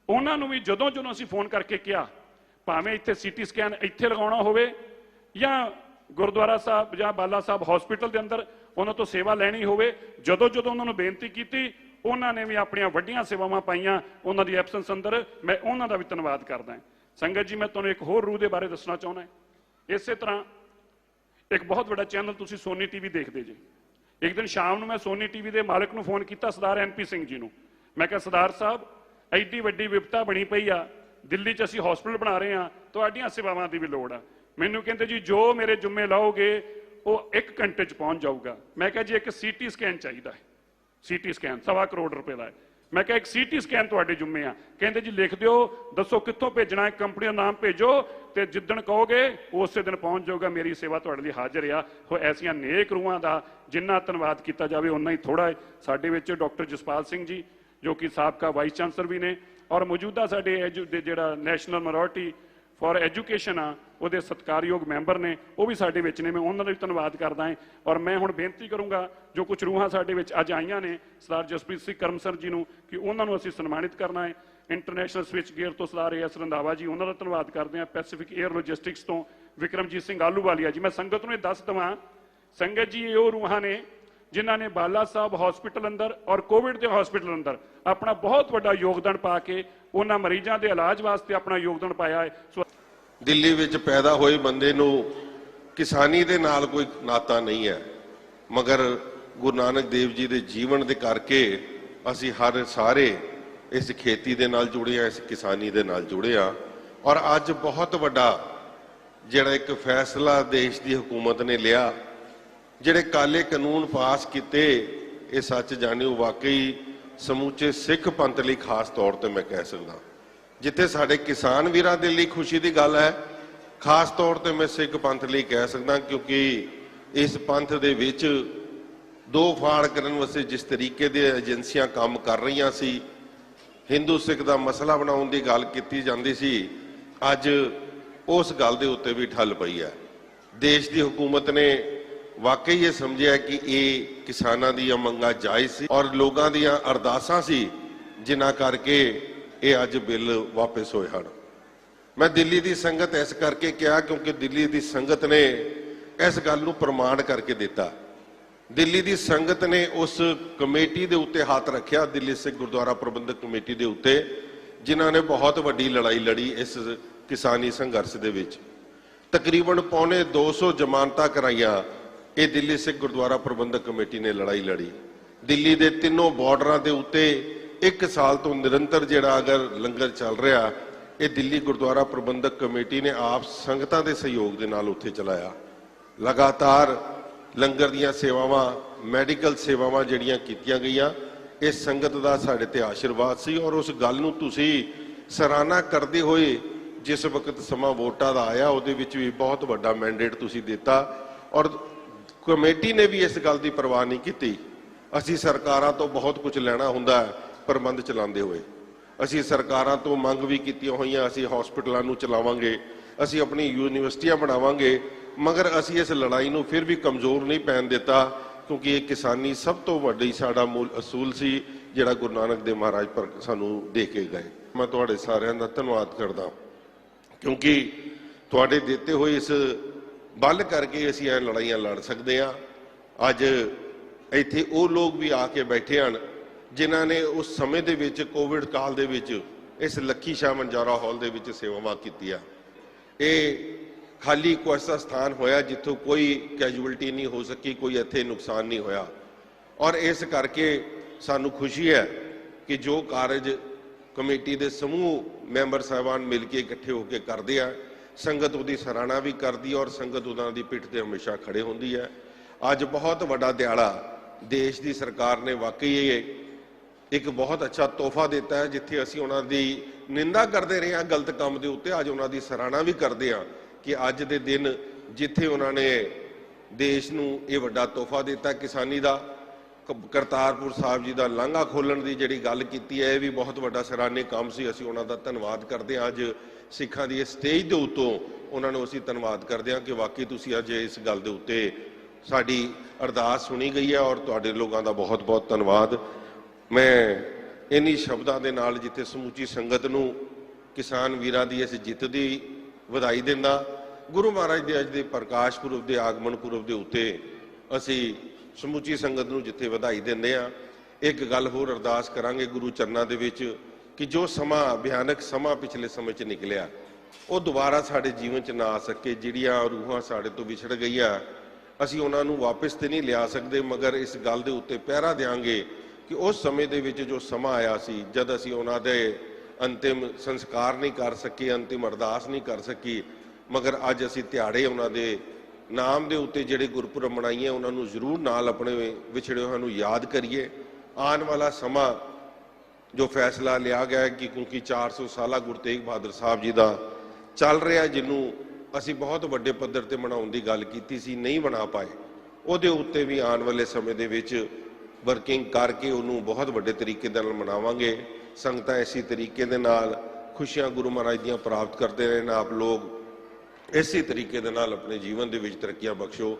ਉਹਨਾਂ ਨੂੰ ਵੀ ਜਦੋਂ ਅਸੀਂ ਫੋਨ ਕਰਕੇ ਕਿਹਾ, ਭਾਵੇਂ ਇੱਥੇ CT ਸਕੈਨ ਇੱਥੇ ਲਗਾਉਣਾ ਹੋਵੇ ਜਾਂ ਗੁਰਦੁਆਰਾ ਸਾਹਿਬ ਜਾਂ ਬਾਲਾ ਸਾਹਿਬ ਹਸਪੀਟਲ ਦੇ ਅੰਦਰ ਉਹਨਾਂ ਤੋਂ ਸੇਵਾ ਲੈਣੀ ਹੋਵੇ, ਜਦੋਂ ਉਹਨਾਂ ਨੂੰ ਬੇਨਤੀ ਕੀਤੀ, ਉਹਨਾਂ ਨੇ ਵੀ ਆਪਣੀਆਂ ਵੱਡੀਆਂ ਸੇਵਾਵਾਂ ਪਾਈਆਂ ਉਹਨਾਂ ਦੀ ਐਬਸੈਂਸ ਅੰਦਰ। ਮੈਂ ਉਹਨਾਂ ਦਾ ਵੀ ਧੰਨਵਾਦ ਕਰਦਾ ਹਾਂ। ਸੰਗਤ ਜੀ, ਮੈਂ ਤੁਹਾਨੂੰ ਇੱਕ ਹੋਰ ਰੂਹ ਦੇ ਬਾਰੇ ਦੱਸਣਾ ਚਾਹੁੰਦਾ। ਇਸੇ ਤਰ੍ਹਾਂ ਇੱਕ ਬਹੁਤ ਵੱਡਾ ਚੈਨਲ ਤੁਸੀਂ ਸੋਨੀ TV ਦੇਖਦੇ ਜੀ। ਇੱਕ ਦਿਨ ਸ਼ਾਮ ਨੂੰ ਮੈਂ ਸੋਨੀ TV ਦੇ ਮਾਲਕ ਨੂੰ ਫੋਨ ਕੀਤਾ, ਸਰਦਾਰ NP ਸਿੰਘ ਜੀ ਨੂੰ। ਮੈਂ ਕਿਹਾ, ਸਰਦਾਰ ਸਾਹਿਬ, ਐਡੀ ਵੱਡੀ ਵਿਪਤਾ ਬਣੀ ਪਈ ਆ, ਦਿੱਲੀ 'ਚ ਅਸੀਂ ਹਸਪੀਟਲ ਬਣਾ ਰਹੇ ਹਾਂ, ਤੁਹਾਡੀਆਂ ਸੇਵਾਵਾਂ ਦੀ ਵੀ ਲੋੜ ਆ। ਮੈਨੂੰ ਕਹਿੰਦੇ ਜੀ, ਜੋ ਮੇਰੇ ਜੁੰਮੇ ਲਾਓਗੇ ਉਹ 1 ਘੰਟੇ 'ਚ ਪਹੁੰਚ ਜਾਊਗਾ। ਮੈਂ ਕਿਹਾ ਜੀ, ਇੱਕ CT ਸਕੈਨ ਚਾਹੀਦਾ ਹੈ। CT ਸਕੈਨ 1.25 ਕਰੋੜ ਰੁਪਏ ਦਾ ਹੈ। ਮੈਂ ਕਿਹਾ, ਇੱਕ CT ਸਕੈਨ ਤੁਹਾਡੇ ਜੁੰਮੇ ਆ। ਕਹਿੰਦੇ ਜੀ, ਲਿਖ ਦਿਓ, ਦੱਸੋ ਕਿੱਥੋਂ ਭੇਜਣਾ ਹੈ, ਕੰਪਨੀ ਦਾ ਨਾਮ ਭੇਜੋ, ਤੇ ਜਿੱਦਣ ਕਹੋਗੇ ਉਸੇ ਦਿਨ ਪਹੁੰਚ ਜਾਊਗਾ। ਮੇਰੀ ਸੇਵਾ ਤੁਹਾਡੇ ਲਈ ਹਾਜ਼ਰ ਆ। ਉਹ ਐਸੀਆਂ ਨੇਕ ਰੂਹਾਂ ਦਾ ਜਿੰਨਾ ਧੰਨਵਾਦ ਕੀਤਾ ਜਾਵੇ ਓਨਾ ਹੀ ਥੋੜਾ ਹੈ। ਸਾਡੇ ਵਿੱਚ ਡਾਕਟਰ ਜਸਪਾਲ ਸਿੰਘ ਜੀ, ਜੋ ਕਿ ਸਾਬਕਾ ਵਾਈਸ ਚਾਂਸਲਰ ਵੀ ਨੇ, ਔਰ ਮੌਜੂਦਾ ਸਾਡੇ ਜਿਹੜਾ ਨੈਸ਼ਨਲ ਮਾਈਨੋਰਿਟੀ ਫॉर ਐਜੂਕੇਸ਼ਨ ਆ, ਉਹਦੇ ਸਤਿਕਾਰਯੋਗ ਮੈਂਬਰ ਨੇ, ਉਹ ਵੀ ਸਾਡੇ ਵਿੱਚ ਨੇ। ਮੈਂ ਉਹਨਾਂ ਦਾ ਵੀ ਧੰਨਵਾਦ ਕਰਦਾ ਹਾਂ। ਔਰ ਮੈਂ ਹੁਣ ਬੇਨਤੀ ਕਰੂੰਗਾ, ਜੋ ਕੁਝ ਰੂਹਾਂ ਸਾਡੇ ਵਿੱਚ ਅੱਜ ਆਈਆਂ ਨੇ, ਸਰਦਾਰ ਜਸਪ੍ਰੀਤ ਸਿੰਘ ਕਰਮ ਸਰ ਜੀ ਨੂੰ, ਕਿ ਉਹਨਾਂ ਨੂੰ ਅਸੀਂ ਸਨਮਾਨਿਤ ਕਰਨਾ ਹੈ। ਇੰਟਰਨੈਸ਼ਨਲ ਸਵਿਚ ਗੇਅਰ ਤੋਂ ਸਰਦਾਰ AS ਰੰਧਾਵਾ ਜੀ, ਉਹਨਾਂ ਦਾ ਧੰਨਵਾਦ ਕਰਦੇ ਹਾਂ। ਪੈਸੀਫਿਕ 에ਅਰ ਲੌਜਿਸਟਿਕਸ ਤੋਂ ਵਿਕਰਮਜੀਤ ਸਿੰਘ ਆਲੂਵਾਲੀਆ ਜੀ। ਮੈਂ ਸੰਗਤ ਨੂੰ ਇਹ ਦੱਸ ਦੇਵਾਂ, ਸੰਗਤ ਜੀ, ਇਹ ਉਹ ਰੂਹਾਂ ਨੇ ਜਿਨ੍ਹਾਂ ਨੇ ਬਾਲਾ ਸਾਹਿਬ ਹਸਪੀਟਲ ਅੰਦਰ ਔਰ ਕੋਵਿਡ ਦੇ ਹਸਪੀਟਲ ਅੰਦਰ ਆਪਣਾ ਬਹੁਤ ਵੱਡਾ ਯੋਗਦਾਨ ਪਾ ਕੇ ਉਹਨਾਂ ਮਰੀਜ਼ਾਂ ਦੇ ਇਲਾਜ ਵਾਸਤੇ ਆਪਣਾ ਯੋਗਦਾਨ ਪਾਇਆ ਹੈ। ਦਿੱਲੀ ਵਿੱਚ ਪੈਦਾ ਹੋਏ ਬੰਦੇ ਨੂੰ ਕਿਸਾਨੀ ਦੇ ਨਾਲ ਕੋਈ ਨਾਤਾ ਨਹੀਂ ਹੈ, ਮਗਰ ਗੁਰੂ ਨਾਨਕ ਦੇਵ ਜੀ ਦੇ ਜੀਵਨ ਦੇ ਕਰਕੇ ਅਸੀਂ ਸਾਰੇ ਇਸ ਖੇਤੀ ਦੇ ਨਾਲ ਜੁੜੇ ਆ, ਇਸ ਕਿਸਾਨੀ ਦੇ ਨਾਲ ਜੁੜੇ ਆ। ਔਰ ਅੱਜ ਬਹੁਤ ਵੱਡਾ ਜਿਹੜਾ ਇੱਕ ਫੈਸਲਾ ਦੇਸ਼ ਦੀ ਹਕੂਮਤ ਨੇ ਲਿਆ, ਜਿਹੜੇ ਕਾਲੇ ਕਾਨੂੰਨ ਪਾਸ ਕੀਤੇ, ਇਹ ਸੱਚ ਜਾਣਿਓ ਵਾਕਈ ਸਮੁੱਚੇ ਸਿੱਖ ਪੰਥ ਲਈ ਖਾਸ ਤੌਰ ਤੇ ਮੈਂ ਕਹਿ ਸਕਦਾ, ਜਿੱਥੇ ਸਾਡੇ ਕਿਸਾਨ ਵੀਰਾਂ ਦੇ ਲਈ ਖੁਸ਼ੀ ਦੀ ਗੱਲ ਹੈ, ਖਾਸ ਤੌਰ ਤੇ ਮੈਂ ਸਿੱਖ ਪੰਥ ਲਈ ਕਹਿ ਸਕਦਾ, ਕਿਉਂਕਿ ਇਸ ਪੰਥ ਦੇ ਵਿੱਚ ਦੋ ਫਾੜ ਕਰਨ ਵਾਸਤੇ ਜਿਸ ਤਰੀਕੇ ਦੇ ਏਜੰਸੀਆਂ ਕੰਮ ਕਰ ਰਹੀਆਂ ਸੀ, ਹਿੰਦੂ ਸਿੱਖ ਦਾ ਮਸਲਾ ਬਣਾਉਣ ਦੀ ਗੱਲ ਕੀਤੀ ਜਾਂਦੀ ਸੀ, ਅੱਜ ਉਸ ਗੱਲ ਦੇ ਉੱਤੇ ਵੀ ਠੱਲ ਪਈ ਹੈ। ਦੇਸ਼ ਦੀ ਹਕੂਮਤ ਨੇ ਵਾਕਈ ਇਹ ਸਮਝਿਆ ਕਿ ਇਹ ਕਿਸਾਨਾਂ ਦੀਆਂ ਮੰਗਾਂ ਜਾਇਜ਼ ਸੀ ਔਰ ਲੋਕਾਂ ਦੀਆਂ ਅਰਦਾਸਾਂ ਸੀ, ਜਿਨ੍ਹਾਂ ਕਰਕੇ ਇਹ ਅੱਜ ਬਿੱਲ ਵਾਪਸ ਹੋਏ ਹਨ। ਮੈਂ ਦਿੱਲੀ ਦੀ ਸੰਗਤ ਇਸ ਕਰਕੇ ਕਿਹਾ ਕਿਉਂਕਿ ਦਿੱਲੀ ਦੀ ਸੰਗਤ ਨੇ ਇਸ ਗੱਲ ਨੂੰ ਪ੍ਰਮਾਣ ਕਰਕੇ ਦਿੱਤਾ। ਦਿੱਲੀ ਦੀ ਸੰਗਤ ਨੇ ਉਸ ਕਮੇਟੀ ਦੇ ਉੱਤੇ ਹੱਥ ਰੱਖਿਆ, ਦਿੱਲੀ ਸਿੱਖ ਗੁਰਦੁਆਰਾ ਪ੍ਰਬੰਧਕ ਕਮੇਟੀ ਦੇ ਉੱਤੇ, ਜਿਨ੍ਹਾਂ ਨੇ ਬਹੁਤ ਵੱਡੀ ਲੜਾਈ ਲੜੀ ਇਸ ਕਿਸਾਨੀ ਸੰਘਰਸ਼ ਦੇ ਵਿੱਚ। ਤਕਰੀਬਨ ਪੌਣੇ 200 ਜ਼ਮਾਨਤਾਂ ਕਰਾਈਆਂ ਇਹ ਦਿੱਲੀ ਸਿੱਖ ਗੁਰਦੁਆਰਾ ਪ੍ਰਬੰਧਕ ਕਮੇਟੀ ਨੇ ਲੜਾਈ ਲੜੀ। ਦਿੱਲੀ ਦੇ ਤਿੰਨੋਂ ਬਾਰਡਰਾਂ ਦੇ ਉੱਤੇ 1 ਸਾਲ ਤੋਂ ਨਿਰੰਤਰ ਜਿਹੜਾ ਅਗਰ ਲੰਗਰ ਚੱਲ ਰਿਹਾ, ਇਹ ਦਿੱਲੀ ਗੁਰਦੁਆਰਾ ਪ੍ਰਬੰਧਕ ਕਮੇਟੀ ਨੇ ਆਪ ਸੰਗਤਾਂ ਦੇ ਸਹਿਯੋਗ ਦੇ ਨਾਲ ਉੱਥੇ ਚਲਾਇਆ। ਲਗਾਤਾਰ ਲੰਗਰ ਦੀਆਂ ਸੇਵਾਵਾਂ, ਮੈਡੀਕਲ ਸੇਵਾਵਾਂ ਜਿਹੜੀਆਂ ਕੀਤੀਆਂ ਗਈਆਂ, ਇਹ ਸੰਗਤ ਦਾ ਸਾਡੇ ਤੇ ਆਸ਼ੀਰਵਾਦ ਸੀ। ਔਰ ਉਸ ਗੱਲ ਨੂੰ ਤੁਸੀਂ ਸਰਾਹਨਾ ਕਰਦੇ ਹੋਏ ਜਿਸ ਵਕਤ ਸਮਾਂ ਵੋਟਾਂ ਦਾ ਆਇਆ, ਉਹਦੇ ਵਿੱਚ ਵੀ ਬਹੁਤ ਵੱਡਾ ਮੈਂਡੇਟ ਤੁਸੀਂ ਦਿੱਤਾ ਔਰ ਕਮੇਟੀ ਨੇ ਵੀ ਇਸ ਗੱਲ ਦੀ ਪਰਵਾਹ ਨਹੀਂ ਕੀਤੀ। ਅਸੀਂ ਸਰਕਾਰਾਂ ਤੋਂ ਬਹੁਤ ਕੁਝ ਲੈਣਾ ਹੁੰਦਾ ਹੈ ਪ੍ਰਬੰਧ ਚਲਾਉਂਦੇ ਹੋਏ, ਅਸੀਂ ਸਰਕਾਰਾਂ ਤੋਂ ਮੰਗ ਵੀ ਕੀਤੀਆਂ ਹੋਈਆਂ, ਅਸੀਂ ਹਸਪੀਟਲਾਂ ਨੂੰ ਚਲਾਵਾਂਗੇ, ਅਸੀਂ ਆਪਣੀ ਯੂਨੀਵਰਸਿਟੀਆਂ ਬਣਾਵਾਂਗੇ, ਮਗਰ ਅਸੀਂ ਇਸ ਲੜਾਈ ਨੂੰ ਫਿਰ ਵੀ ਕਮਜ਼ੋਰ ਨਹੀਂ ਪੈਣ ਦਿੱਤਾ, ਕਿਉਂਕਿ ਇਹ ਕਿਸਾਨੀ ਸਭ ਤੋਂ ਵੱਡੀ ਸਾਡਾ ਮੂਲ ਅਸੂਲ ਸੀ, ਜਿਹੜਾ ਗੁਰੂ ਨਾਨਕ ਦੇਵ ਮਹਾਰਾਜ ਪਰ ਸਾਨੂੰ ਦੇ ਕੇ ਗਏ। ਮੈਂ ਤੁਹਾਡੇ ਸਾਰਿਆਂ ਦਾ ਧੰਨਵਾਦ ਕਰਦਾ, ਕਿਉਂਕਿ ਤੁਹਾਡੇ ਦਿੱਤੇ ਹੋਏ ਇਸ ਬਲ ਕਰਕੇ ਅਸੀਂ ਇਹ ਲੜਾਈਆਂ ਲੜ ਸਕਦੇ ਹਾਂ। ਅੱਜ ਇੱਥੇ ਉਹ ਲੋਕ ਵੀ ਆ ਕੇ ਬੈਠੇ ਹਨ ਜਿਨ੍ਹਾਂ ਨੇ ਉਸ ਸਮੇਂ ਦੇ ਵਿੱਚ ਕੋਵਿਡ ਕਾਲ ਦੇ ਵਿੱਚ ਇਸ ਲੱਖੀ ਸ਼ਾਹ ਮੰਜਾਰਾ ਹਾਲ ਦੇ ਵਿੱਚ ਸੇਵਾਵਾਂ ਕੀਤੀਆਂ। ਇਹ ਖਾਲੀ ਇੱਕ ਐਸਾ ਸਥਾਨ ਹੋਇਆ ਜਿੱਥੋਂ ਕੋਈ ਕੈਜੂਅਲਟੀ ਨਹੀਂ ਹੋ ਸਕੀ, ਕੋਈ ਇੱਥੇ ਨੁਕਸਾਨ ਨਹੀਂ ਹੋਇਆ। ਔਰ ਇਸ ਕਰਕੇ ਸਾਨੂੰ ਖੁਸ਼ੀ ਹੈ ਕਿ ਜੋ ਕਾਰਜ ਕਮੇਟੀ ਦੇ ਸਮੂਹ ਮੈਂਬਰ ਸਾਹਿਬਾਨ ਮਿਲ ਕੇ ਇਕੱਠੇ ਹੋ ਕੇ ਕਰਦੇ ਆ, ਸੰਗਤ ਉਹਦੀ ਸਰਾਹਨਾ ਵੀ ਕਰਦੀ ਹੈ ਔਰ ਸੰਗਤ ਉਹਨਾਂ ਦੀ ਪਿੱਠ ਤੇ ਹਮੇਸ਼ਾ ਖੜੇ ਹੁੰਦੀ ਹੈ। ਅੱਜ ਬਹੁਤ ਵੱਡਾ ਦਿਹਾੜਾ ਦੇਸ਼ ਦੀ ਸਰਕਾਰ ਨੇ ਵਾਕਈ ਇਹ ਇੱਕ ਬਹੁਤ ਅੱਛਾ ਤੋਹਫਾ ਦਿੱਤਾ ਹੈ, ਜਿੱਥੇ ਅਸੀਂ ਉਹਨਾਂ ਦੀ ਨਿੰਦਾ ਕਰਦੇ ਰਹੇ ਹਾਂ ਗਲਤ ਕੰਮ ਦੇ ਉੱਤੇ, ਅੱਜ ਉਹਨਾਂ ਦੀ ਸਰਾਹਨਾ ਵੀ ਕਰਦੇ ਹਾਂ ਕਿ ਅੱਜ ਦੇ ਦਿਨ ਜਿੱਥੇ ਉਹਨਾਂ ਨੇ ਦੇਸ਼ ਨੂੰ ਇਹ ਵੱਡਾ ਤੋਹਫਾ ਦਿੱਤਾ ਕਿਸਾਨੀ ਦਾ, ਕਰਤਾਰਪੁਰ ਸਾਹਿਬ ਜੀ ਦਾ ਲਾਂਘਾ ਖੋਲਣ ਦੀ ਜਿਹੜੀ ਗੱਲ ਕੀਤੀ ਹੈ, ਇਹ ਵੀ ਬਹੁਤ ਵੱਡਾ ਸਰਾਹਨੇ ਕੰਮ ਸੀ। ਅਸੀਂ ਉਹਨਾਂ ਦਾ ਧੰਨਵਾਦ ਕਰਦੇ ਹਾਂ। ਅੱਜ ਸਿੱਖਾਂ ਦੀ ਸਟੇਜ ਦੇ ਉੱਤੋਂ ਉਹਨਾਂ ਨੂੰ ਅਸੀਂ ਧੰਨਵਾਦ ਕਰਦੇ ਹਾਂ ਕਿ ਵਾਕਈ ਤੁਸੀਂ ਅੱਜ ਇਸ ਗੱਲ ਦੇ ਉੱਤੇ ਸਾਡੀ ਅਰਦਾਸ ਸੁਣੀ ਗਈ ਹੈ ਔਰ ਤੁਹਾਡੇ ਲੋਕਾਂ ਦਾ ਬਹੁਤ ਬਹੁਤ ਧੰਨਵਾਦ। ਮੈਂ ਇन्हीं ਸ਼ਬਦਾਂ ਦੇ ਨਾਲ ਜਿੱਥੇ ਸਮੁੱਚੀ ਸੰਗਤ ਨੂੰ ਕਿਸਾਨ ਵੀਰਾਂ ਦੀ ਇਸ ਜਿੱਤ ਦੀ ਵਧਾਈ ਦਿੰਦਾ, ਗੁਰੂ ਮਹਾਰਾਜ ਦੇ ਅੱਜ ਦੇ ਪ੍ਰਕਾਸ਼ ਪੁਰਬ ਦੇ ਆਗਮਨ ਪੁਰਬ ਦੇ ਉੱਤੇ ਅਸੀਂ ਸਮੁੱਚੀ ਸੰਗਤ ਨੂੰ ਜਿੱਥੇ ਵਧਾਈ ਦਿੰਦੇ ਹਾਂ, ਇੱਕ ਗੱਲ ਹੋਰ ਅਰਦਾਸ ਕਰਾਂਗੇ ਗੁਰੂ ਚਰਨਾਂ ਦੇ ਵਿੱਚ ਕਿ ਜੋ ਸਮਾਂ ਭਿਆਨਕ ਸਮਾਂ ਪਿਛਲੇ ਸਮੇਂ 'ਚ ਨਿਕਲਿਆ ਉਹ ਦੁਬਾਰਾ ਸਾਡੇ ਜੀਵਨ 'ਚ ਨਾ ਆ ਸਕੇ। ਜਿਹੜੀਆਂ ਰੂਹਾਂ ਸਾਡੇ ਤੋਂ ਵਿਛੜ ਗਈਆਂ ਅਸੀਂ ਉਹਨਾਂ ਨੂੰ ਵਾਪਸ ਤੇ ਨਹੀਂ ਲਿਆ ਸਕਦੇ, ਮਗਰ ਇਸ ਗੱਲ ਦੇ ਉੱਤੇ ਪਹਿਰਾ ਦਿਆਂਗੇ ਕਿ ਉਸ ਸਮੇਂ ਦੇ ਵਿੱਚ ਜੋ ਸਮਾਂ ਆਇਆ ਸੀ ਜਦ ਅਸੀਂ ਉਹਨਾਂ ਦੇ ਅੰਤਿਮ ਸੰਸਕਾਰ ਨਹੀਂ ਕਰ ਸਕੇ, ਅੰਤਿਮ ਅਰਦਾਸ ਨਹੀਂ ਕਰ ਸਕੀ, ਮਗਰ ਅੱਜ ਅਸੀਂ ਦਿਹਾੜੇ ਉਹਨਾਂ ਦੇ ਨਾਮ ਦੇ ਉੱਤੇ ਜਿਹੜੇ ਗੁਰਪੁਰਬ ਮਨਾਈਏ ਉਹਨਾਂ ਨੂੰ ਜ਼ਰੂਰ ਨਾਲ ਆਪਣੇ ਵਿਛੜੇ ਹੋਇਆਂ ਨੂੰ ਯਾਦ ਕਰੀਏ। ਆਉਣ ਵਾਲਾ ਸਮਾਂ ਜੋ ਫੈਸਲਾ ਲਿਆ ਗਿਆ ਹੈ ਕਿ ਕਿਉਂਕਿ 400 ਸਾਲਾ ਗੁਰੂ ਤੇਗ ਬਹਾਦਰ ਸਾਹਿਬ ਜੀ ਦਾ ਚੱਲ ਰਿਹਾ, ਜਿਹਨੂੰ ਅਸੀਂ ਬਹੁਤ ਵੱਡੇ ਪੱਧਰ ਤੇ ਮਨਾਉਣ ਦੀ ਗੱਲ ਕੀਤੀ ਸੀ, ਨਹੀਂ ਬਣਾ ਪਾਏ, ਉਹਦੇ ਉੱਤੇ ਵੀ ਆਉਣ ਵਾਲੇ ਸਮੇਂ ਦੇ ਵਿੱਚ ਵਰਕਿੰਗ ਕਰਕੇ ਉਹਨੂੰ ਬਹੁਤ ਵੱਡੇ ਤਰੀਕੇ ਨਾਲ ਮਨਾਵਾਂਗੇ। ਸੰਗਤਾਂ ਇਸੇ ਤਰੀਕੇ ਦੇ ਨਾਲ ਖੁਸ਼ੀਆਂ ਗੁਰੂ ਮਹਾਰਾਜ ਦੀਆਂ ਪ੍ਰਾਪਤ ਕਰਦੇ ਰਹਿਣ। ਆਪ ਲੋਕ ਇਸੇ ਤਰੀਕੇ ਦੇ ਨਾਲ ਆਪਣੇ ਜੀਵਨ ਦੇ ਵਿੱਚ ਤਰੱਕੀਆਂ ਬਖਸ਼ੋ।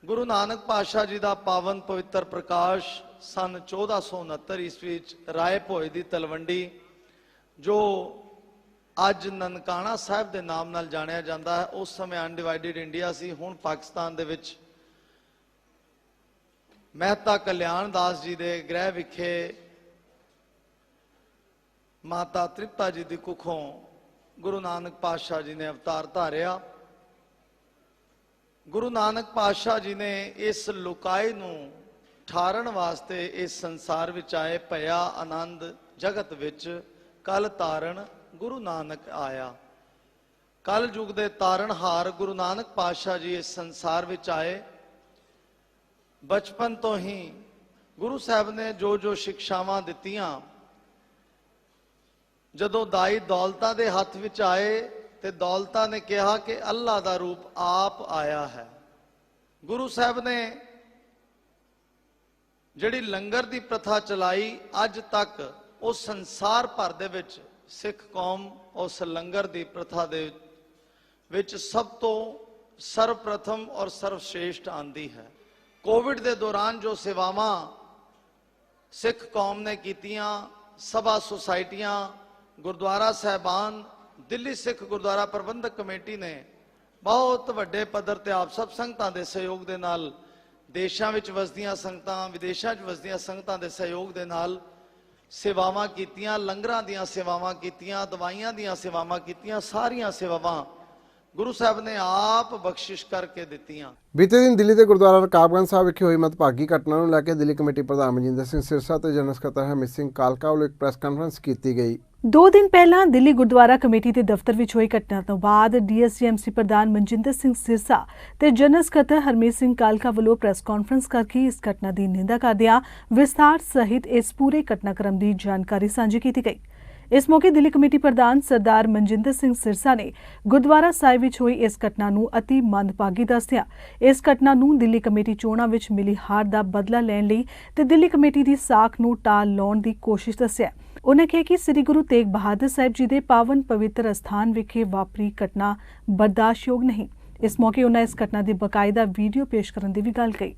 ਗੁਰੂ ਨਾਨਕ ਪਾਤਸ਼ਾਹ ਜੀ ਦਾ ਪਾਵਨ ਪਵਿੱਤਰ ਪ੍ਰਕਾਸ਼ ਸਨ 1469 ਈਸਵੀ ਵਿੱਚ ਰਾਏ ਭੋਏ ਦੀ ਤਲਵੰਡੀ, ਜੋ ਅੱਜ ਨਨਕਾਣਾ ਸਾਹਿਬ ਦੇ ਨਾਮ ਨਾਲ ਜਾਣਿਆ ਜਾਂਦਾ ਹੈ, ਉਸ ਸਮੇਂ ਅਨਡਿਵਾਈਡਡ ਇੰਡੀਆ ਸੀ। ਹੁਣ ਪਾਕਿਸਤਾਨ ਦੇ ਵਿੱਚ ਮਹਿਤਾ ਕਲਿਆਣ ਦਾਸ ਜੀ ਦੇ ਗ੍ਰਹਿ ਵਿਖੇ ਮਾਤਾ ਤ੍ਰਿਪਤਾ ਜੀ ਦੀ ਕੁੱਖੋਂ ਗੁਰੂ ਨਾਨਕ ਪਾਤਸ਼ਾਹ ਜੀ ਨੇ ਅਵਤਾਰ ਧਾਰਿਆ। ਗੁਰੂ ਨਾਨਕ ਪਾਤਸ਼ਾਹ ਜੀ ਨੇ ਇਸ ਲੁਕਾਏ ਨੂੰ ਠਾਰਨ ਵਾਸਤੇ ਇਸ ਸੰਸਾਰ ਵਿੱਚ ਆਏ। ਭਇਆ ਆਨੰਦ ਜਗਤ ਵਿੱਚ ਕਲ ਤਾਰਨ ਗੁਰੂ ਨਾਨਕ ਆਇਆ। ਕਲ ਯੁਗ ਦੇ ਤਾਰਨਹਾਰ ਗੁਰੂ ਨਾਨਕ ਪਾਤਸ਼ਾਹ ਜੀ ਇਸ ਸੰਸਾਰ ਵਿੱਚ ਆਏ। ਬਚਪਨ ਤੋਂ ਹੀ ਗੁਰੂ ਸਾਹਿਬ ਨੇ ਜੋ ਜੋ ਸਿੱਖਿਆਵਾਂ ਦਿੱਤੀਆਂ, ਜਦੋਂ ਦਾਈ ਦੌਲਤਾਂ ਦੇ ਹੱਥ ਵਿੱਚ ਆਏ ਤੇ ਦੌਲਤਾਂ ਨੇ ਕਿਹਾ ਕਿ ਅੱਲਾ ਦਾ ਰੂਪ ਆਪ ਆਇਆ ਹੈ। ਗੁਰੂ ਸਾਹਿਬ ਨੇ ਜਿਹੜੀ ਲੰਗਰ ਦੀ ਪ੍ਰਥਾ ਚਲਾਈ, ਅੱਜ ਤੱਕ ਉਸ ਸੰਸਾਰ ਭਰ ਦੇ ਵਿੱਚ ਸਿੱਖ ਕੌਮ ਉਸ ਲੰਗਰ ਦੀ ਪ੍ਰਥਾ ਦੇ ਵਿੱਚ ਸਭ ਤੋਂ ਸਰਵਪ੍ਰਥਮ ਔਰ ਸਰਵਸ਼੍ਰੇਸ਼ਟ ਆਂਦੀ ਹੈ। ਕੋਵਿਡ ਦੇ ਦੌਰਾਨ ਜੋ ਸੇਵਾਵਾਂ ਸਿੱਖ ਕੌਮ ਨੇ ਕੀਤੀਆਂ, ਸਭਾ ਸੁਸਾਇਟੀਆਂ, ਗੁਰਦੁਆਰਾ ਸਾਹਿਬਾਨ, ਦਿੱਲੀ ਸਿੱਖ ਗੁਰਦੁਆਰਾ ਪ੍ਰਬੰਧਕ ਕਮੇਟੀ ਨੇ ਬਹੁਤ ਵੱਡੇ ਪੱਧਰ ਤੇ ਆਪ ਸਭ ਸੰਗਤਾਂ ਦੇ ਸਹਿਯੋਗ ਦੇ ਨਾਲ, ਦੇਸ਼ਾਂ ਵਿੱਚ ਵਸਦੀਆਂ ਸੰਗਤਾਂ, ਵਿਦੇਸ਼ਾਂ 'ਚ ਵਸਦੀਆਂ ਸੰਗਤਾਂ ਦੇ ਸਹਿਯੋਗ ਦੇ ਨਾਲ ਸੇਵਾਵਾਂ ਕੀਤੀਆਂ, ਲੰਗਰਾਂ ਦੀਆਂ ਸੇਵਾਵਾਂ ਕੀਤੀਆਂ, ਦਵਾਈਆਂ ਦੀਆਂ ਸੇਵਾਵਾਂ ਕੀਤੀਆਂ। ਸਾਰੀਆਂ ਸੇਵਾਵਾਂ ਗੁਰੂ ਸਾਹਿਬ ਨੇ ਆਪ ਬਖਸ਼ਿਸ਼ ਕਰਕੇ ਦਿੱਤੀਆਂ। ਬੀਤੇ ਦਿਨ ਦਿੱਲੀ ਦੇ ਗੁਰਦੁਆਰਾ ਰਕਾਬਗੰਜ ਸਾਹਿਬ ਵਿਖੇ ਹੋਈ ਮੰਦਭਾਗੀ ਘਟਨਾ ਨੂੰ ਲੈ ਕੇ ਦਿੱਲੀ ਕਮੇਟੀ ਪ੍ਰਧਾਨ ਮਨਜਿੰਦਰ ਸਿੰਘ ਸਿਰਸਾ ਤੇ ਜਨਰਲ ਸਕੱਤਰ ਹਰਮੀਤ ਸਿੰਘ ਕਾਲਕਾ ਵੱਲੋਂ ਇੱਕ ਪ੍ਰੈਸ ਕਾਨਫਰੰਸ ਕੀਤੀ ਗਈ। 2 ਦਿਨ ਪਹਿਲਾਂ ਦਿੱਲੀ ਗੁਰਦੁਆਰਾ ਕਮੇਟੀ ਦੇ ਦਫ਼ਤਰ ਵਿੱਚ ਹੋਈ ਘਟਨਾ ਤੋਂ ਬਾਅਦ ਡੀਐਸਜੀਐਮਸੀ ਪ੍ਰਧਾਨ ਮਨਜਿੰਦਰ ਸਿੰਘ ਸਿਰਸਾ ਤੇ ਜਨਰਲ ਸਕੱਤਰ ਹਰਮੀਤ ਸਿੰਘ ਕਾਲਕਾ ਵੱਲੋਂ ਪ੍ਰੈਸ ਕਾਨਫਰੰਸ ਕਰਕੇ ਇਸ ਘਟਨਾ ਦੀ ਨਿੰਦਾ ਕਰਦਿਆਂ ਵਿਸਥਾਰ ਸਹਿਤ ਇਸ ਪੂਰੇ ਘਟਨਾਕ੍ਰਮ ਦੀ ਜਾਣਕਾਰੀ ਸਾਂਝੀ ਕੀਤੀ ਗਈ। ਇਸ ਮੌਕੇ ਦਿੱਲੀ ਕਮੇਟੀ ਪ੍ਰਧਾਨ ਸਰਦਾਰ ਮਨਜਿੰਦਰ ਸਿੰਘ ਸਿਰਸਾ ਨੇ ਗੁਰਦੁਆਰਾ ਸਾਹਿਬ ਵਿੱਚ ਹੋਈ ਇਸ ਘਟਨਾ ਨੂੰ ਅਤੀ ਮੰਦਭਾਗੀ ਦੱਸਿਆ। ਇਸ ਘਟਨਾ ਨੂੰ ਦਿੱਲੀ ਕਮੇਟੀ ਚੋਣਾਂ ਵਿੱਚ ਮਿਲੀ ਹਾਰ ਦਾ ਬਦਲਾ ਲੈਣ ਲਈ ਤੇ ਦਿੱਲੀ ਕਮੇਟੀ ਦੀ ਸਾਖ ਨੂੰ ਟਾਲ ਲਾਉਣ ਦੀ ਕੋਸ਼ਿਸ਼ ਦੱਸਿਆ। ਉਨ੍ਹਾਂ ਕਿਹਾ ਕਿ ਸ੍ਰੀ ਗੁਰੂ ਤੇਗ ਬਹਾਦਰ ਸਾਹਿਬ ਜੀ ਦੇ ਪਾਵਨ ਪਵਿੱਤਰ ਅਸਥਾਨ ਵਿਖੇ ਵਾਪਰੀ ਘਟਨਾ ਬਰਦਾਸ਼ਤਯੋਗ ਨਹੀਂ। ਇਸ ਮੌਕੇ ਉਨ੍ਹਾਂ ਇਸ ਘਟਨਾ ਦੀ ਬਕਾਇਦਾ ਵੀਡੀਓ ਪੇਸ਼ ਕਰਨ ਦੀ ਵੀ ਗੱਲ ਕਹੀ।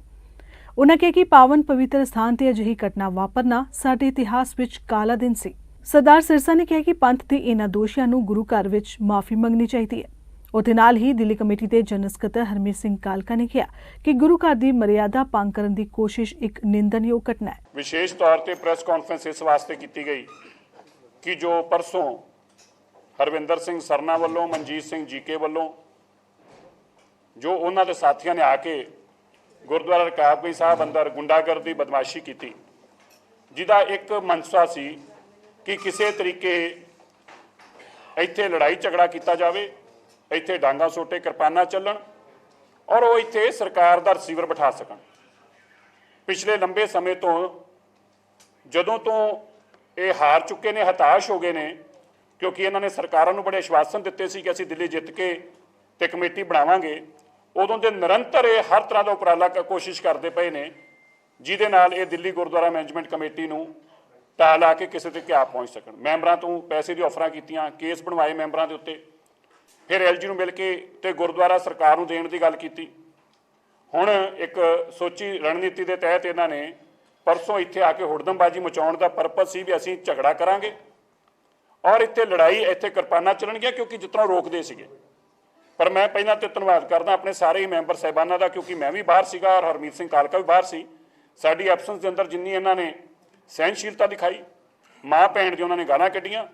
ਉਨ੍ਹਾਂ ਕਿਹਾ ਕਿ ਪਾਵਨ ਪਵਿੱਤਰ ਸਥਾਨ ਤੇ ਅਜਿਹੀ ਘਟਨਾ ਵਾਪਰਨਾ ਸਾਡੇ ਇਤਿਹਾਸ ਵਿੱਚ ਕਾਲਾ ਦਿਨ ਸੀ। ਸਰਦਾਰ ਸਿਰਸਾ ਨੇ ਕਿਹਾ ਕਿ ਪੰਥ ਦੇ ਇਹਨਾਂ ਦੋਸ਼ੀਆਂ ਨੂੰ ਗੁਰੂ ਘਰ ਵਿੱਚ ਮਾਫੀ ਮੰਗਣੀ ਚਾਹੀਦੀ ਹੈ। ਉਹਦੇ ਨਾਲ ਹੀ ਦਿੱਲੀ ਕਮੇਟੀ ਦੇ ਜਨਰਲ ਸਕੱਤਰ ਹਰਮੀਤ ਸਿੰਘ ਕਾਲਕਾ ਨੇ ਕਿਹਾ ਕਿ ਗੁਰੂ ਘਰ ਦੀ ਮਰਿਆਦਾ ਭੰਗ ਕਰਨ ਦੀ ਕੋਸ਼ਿਸ਼ ਇੱਕ ਨਿੰਦਣਯੋਗ ਘਟਨਾ ਹੈ। ਵਿਸ਼ੇਸ਼ ਤੌਰ ਤੇ ਪ੍ਰੈਸ ਕਾਨਫਰੰਸ ਇਸ ਵਾਸਤੇ ਕੀਤੀ ਗਈ ਕਿ ਜੋ ਪਰਸੋਂ ਹਰਵਿੰਦਰ ਸਿੰਘ ਸਰਨਾ ਵੱਲੋਂ, ਮਨਜੀਤ ਸਿੰਘ ਜੀਕੇ ਵੱਲੋਂ, ਜੋ ਉਹਨਾਂ ਦੇ ਸਾਥੀਆਂ ਨੇ ਆ ਕੇ ਗੁਰਦੁਆਰਾ ਰਕਾਬਗੰਜ ਸਾਹਿਬ ਅੰਦਰ ਗੁੰਡਾਗਰਦੀ, ਬਦਮਾਸ਼ੀ ਕੀਤੀ, ਜਿਹਦਾ ਇੱਕ ਮਨਸਾ ਸੀ ਕਿ ਕਿਸੇ ਤਰੀਕੇ ਇੱਥੇ ਲੜਾਈ ਝਗੜਾ ਕੀਤਾ ਜਾਵੇ, ਇੱਥੇ ਡਾਂਗਾ ਸੋਟੇ, ਕਿਰਪਾਨਾਂ ਚੱਲਣ ਔਰ ਉਹ ਇੱਥੇ ਸਰਕਾਰ ਦਾ ਰਿਸੀਵਰ ਬਿਠਾ ਸਕਣ। ਪਿਛਲੇ ਲੰਬੇ ਸਮੇਂ ਤੋਂ ਜਦੋਂ ਤੋਂ ਇਹ ਹਾਰ ਚੁੱਕੇ ਨੇ, ਹਤਾਸ਼ ਹੋ ਗਏ ਨੇ, ਕਿਉਂਕਿ ਇਹਨਾਂ ਨੇ ਸਰਕਾਰਾਂ ਨੂੰ ਬੜੇ ਆਸ਼ਵਾਸਨ ਦਿੱਤੇ ਸੀ ਕਿ ਅਸੀਂ ਦਿੱਲੀ ਜਿੱਤ ਕੇ ਤੇ ਕਮੇਟੀ ਬਣਾਵਾਂਗੇ, ਉਦੋਂ ਦੇ ਨਿਰੰਤਰ ਇਹ ਹਰ ਤਰ੍ਹਾਂ ਦਾ ਉਪਰਾਲਾ ਕੋਸ਼ਿਸ਼ ਕਰਦੇ ਪਏ ਨੇ, ਜਿਹਦੇ ਨਾਲ ਇਹ ਦਿੱਲੀ ਗੁਰਦੁਆਰਾ ਮੈਨੇਜਮੈਂਟ ਕਮੇਟੀ ਨੂੰ ਢਾਹ ਲਾ ਕੇ ਕਿਸੇ ਤੇ ਕਿਆ ਪਹੁੰਚ ਸਕਣ। ਮੈਂਬਰਾਂ ਤੋਂ ਪੈਸੇ ਦੀ ਆਫਰਾਂ ਕੀਤੀਆਂ, ਕੇਸ ਬਣਵਾਏ ਮੈਂਬਰਾਂ ਦੇ ਉੱਤੇ, ਫਿਰ ਐਲਜੀ ਨੂੰ ਮਿਲ ਕੇ ਤੇ ਗੁਰਦੁਆਰਾ ਸਰਕਾਰ ਨੂੰ ਦੇਣ ਦੀ ਗੱਲ ਕੀਤੀ। ਹੁਣ ਇੱਕ ਸੋਚੀ ਰਣਨੀਤੀ ਦੇ ਤਹਿਤ ਇਹਨਾਂ ਨੇ ਪਰਸੋਂ ਇੱਥੇ ਆ ਕੇ ਹੁੜਦਮਬਾਜ਼ੀ ਮਚਾਉਣ ਦਾ ਪਰਪਸ ਸੀ ਵੀ ਅਸੀਂ ਝਗੜਾ ਕਰਾਂਗੇ ਔਰ ਇੱਥੇ ਲੜਾਈ, ਇੱਥੇ ਕਿਰਪਾਨਾਂ ਚੱਲਣਗੀਆਂ, ਕਿਉਂਕਿ ਜਿੱਤੋਂ ਰੋਕਦੇ ਸੀਗੇ। ਪਰ ਮੈਂ ਪਹਿਲਾਂ ਤੇ ਧੰਨਵਾਦ ਕਰਦਾ ਆਪਣੇ ਸਾਰੇ ਹੀ ਮੈਂਬਰ ਸਾਹਿਬਾਨਾਂ ਦਾ, ਕਿਉਂਕਿ ਮੈਂ ਵੀ ਬਾਹਰ ਸੀਗਾ ਔਰ ਹਰਮੀਤ ਸਿੰਘ ਕਾਲਕਾ ਵੀ ਬਾਹਰ ਸੀ। ਸਾਡੀ ਐਬਸੈਂਸ ਦੇ ਅੰਦਰ ਜਿੰਨੀ ਇਹਨਾਂ ਨੇ ਸਹਿਣਸ਼ੀਲਤਾ ਦਿਖਾਈ, ਮਾਂ ਭੈਣ ਦੀ ਉਹਨਾਂ ਨੇ ਗਾਲਾਂ ਕੱਢੀਆਂ।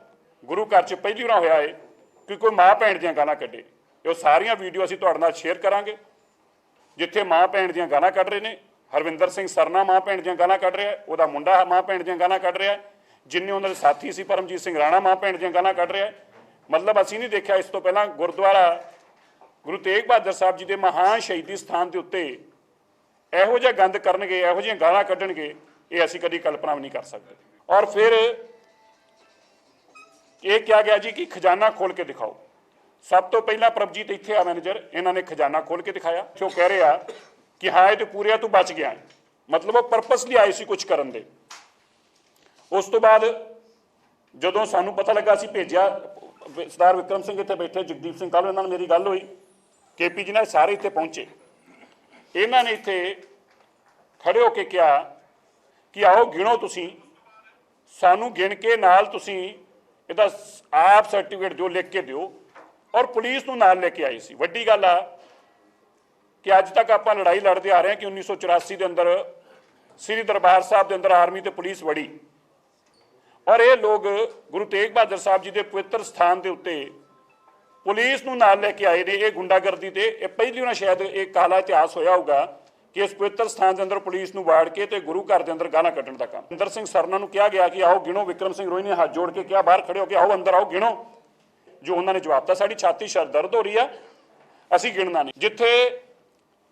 ਗੁਰੂ ਘਰ 'ਚ ਪਹਿਲੀ ਵਾਰ ਹੋਇਆ ਏ ਕਿ ਕੋਈ ਮਾਂ ਭੈਣ ਦੀਆਂ ਗਾਲਾਂ ਕੱਢੇ। ਇਹ ਸਾਰੀਆਂ ਵੀਡੀਓ ਅਸੀਂ ਤੁਹਾਡੇ ਨਾਲ ਸ਼ੇਅਰ ਕਰਾਂਗੇ ਜਿੱਥੇ ਮਾਂ ਭੈਣ ਦੀਆਂ ਗਾਲਾਂ ਕੱਢ ਰਹੇ ਨੇ। ਹਰਵਿੰਦਰ ਸਿੰਘ ਸਰਨਾ ਮਾਂ ਭੈਣ ਦੀਆਂ ਗਾਲਾਂ ਕੱਢ ਰਿਹਾ, ਉਹਦਾ ਮੁੰਡਾ ਮਾਂ ਭੈਣ ਦੀਆਂ ਗਾਲਾਂ ਕੱਢ ਰਿਹਾ, ਜਿੰਨੇ ਉਹਨਾਂ ਦੇ ਸਾਥੀ ਸੀ ਪਰਮਜੀਤ ਸਿੰਘ ਰਾਣਾ ਮਾਂ ਭੈਣ ਦੀਆਂ ਗਾਲਾਂ ਕੱਢ ਰਿਹਾ। ਮਤਲਬ ਅਸੀਂ ਨਹੀਂ ਦੇਖਿਆ ਇਸ ਤੋਂ ਪਹਿਲਾਂ ਗੁਰਦੁਆਰਾ ਗੁਰੂ ਤੇਗ ਬਹਾਦਰ ਸਾਹਿਬ ਜੀ ਦੇ ਮਹਾਨ ਸ਼ਹੀਦੀ ਸਥਾਨ ਦੇ ਉੱਤੇ ਇਹੋ ਜਿਹਾ ਗੰਦ ਕਰਨਗੇ, ਇਹੋ ਜਿਹੀਆਂ ਗਾਲਾਂ ਕੱਢਣਗੇ, ਇਹ ਅਸੀਂ ਕਦੀ ਕਲਪਨਾ ਵੀ ਨਹੀਂ ਕਰ ਸਕਦੇ। ਔਰ ਫਿਰ ਇਹ ਕਿਹਾ ਗਿਆ ਜੀ ਕਿ ਖਜ਼ਾਨਾ ਖੋਲ ਕੇ ਦਿਖਾਓ। ਸਭ ਤੋਂ ਪਹਿਲਾਂ ਪ੍ਰਭਜੀਤ ਇੱਥੇ ਆ ਮੈਨੇਜਰ, ਇਹਨਾਂ ਨੇ ਖਜ਼ਾਨਾ ਖੋਲ ਕੇ ਦਿਖਾਇਆ। ਜੋ ਕਹਿ ਰਹੇ ਆ ਕਿ ਹਾਂ ਇਹ ਤੇ ਪੂਰਿਆ ਤੂੰ ਬਚ ਗਿਆ, ਮਤਲਬ ਉਹ ਪਰਪਸਲੀ ਆਏ ਸੀ ਕੁਝ ਕਰਨ ਦੇ। ਉਸ ਤੋਂ ਬਾਅਦ ਜਦੋਂ ਸਾਨੂੰ ਪਤਾ ਲੱਗਾ, ਅਸੀਂ ਭੇਜਿਆ ਸਰਦਾਰ ਵਿਕਰਮ ਸਿੰਘ ਇੱਥੇ ਬੈਠੇ, ਜਗਦੀਪ ਸਿੰਘ ਕੱਲ੍ਹ ਇਹਨਾਂ ਨਾਲ ਮੇਰੀ ਗੱਲ ਹੋਈ, ਕੇਪੀ ਜੀ ਨਾਲ ਸਾਰੇ ਇੱਥੇ ਪਹੁੰਚੇ। ਇਹਨਾਂ ਨੇ ਇੱਥੇ ਖੜੇ ਹੋ ਕੇ ਕਿਹਾ ਕਿ ਆਓ ਗਿਣੋ, ਤੁਸੀਂ ਸਾਨੂੰ ਗਿਣ ਕੇ ਨਾਲ ਤੁਸੀਂ ਇਹਦਾ ਆਪ ਸਰਟੀਫਿਕੇਟ ਦਿਓ, ਲਿਖ ਕੇ ਦਿਓ। ਔਰ ਪੁਲਿਸ ਨੂੰ ਨਾਲ ਲੈ ਕੇ ਆਏ ਸੀ। ਵੱਡੀ ਗੱਲ ਆ ਕਿ ਅੱਜ ਤੱਕ ਆਪਾਂ ਲੜਾਈ ਲੜਦੇ ਆ ਰਹੇ ਹਾਂ ਕਿ 1984 ਦੇ ਅੰਦਰ ਸ੍ਰੀ ਦਰਬਾਰ ਸਾਹਿਬ ਦੇ ਅੰਦਰ ਆਰਮੀ ਤੇ ਪੁਲਿਸ ਵੜੀ ਔਰ ਇਹ ਲੋਕ ਗੁਰੂ ਤੇਗ ਬਹਾਦਰ ਸਾਹਿਬ ਜੀ ਦੇ ਪਵਿੱਤਰ ਸਥਾਨ ਦੇ ਉੱਤੇ ਪੁਲਿਸ ਨੂੰ ਨਾਲ ਲੈ ਕੇ ਆਏ ਨੇ। ਇਹ ਗੁੰਡਾਗਰਦੀ ਤੇ ਇਹ ਪਹਿਲੀ ਵਾਰ ਸ਼ਾਇਦ ਇਹ ਕਾਲਾ ਇਤਿਹਾਸ ਹੋਇਆ ਹੋਊਗਾ ਕਿ ਇਸ ਪਵਿੱਤਰ ਸਥਾਨ ਦੇ ਅੰਦਰ ਪੁਲਿਸ ਨੂੰ ਵਾੜ ਕੇ ਤੇ ਗੁਰੂ ਘਰ ਦੇ ਅੰਦਰ ਗਾਲਾਂ ਕੱਢਣ ਦਾ ਕੰਮ। ਹਰਵਿੰਦਰ ਸਿੰਘ ਸਰਨਾ ਨੂੰ ਕਿਹਾ ਗਿਆ ਕਿ ਆਓ ਗਿਣੋ। ਵਿਕਰਮ ਸਿੰਘ ਰੋਈ ਨੇ ਹੱਥ ਜੋੜ ਕੇ ਕਿਹਾ, ਬਾਹਰ ਖੜੇ ਹੋ ਕੇ ਆਓ ਅੰਦਰ ਆਓ ਗਿਣੋ। ਜੋ ਉਹਨਾਂ ਨੇ ਜਵਾਬ ਦਿੱਤਾ, ਸਾਡੀ ਛਾਤੀ ਦਰਦ ਹੋ ਰਹੀ ਆ, ਅਸੀਂ ਗਿਣਨਾ ਨਹੀਂ। ਜਿੱਥੇ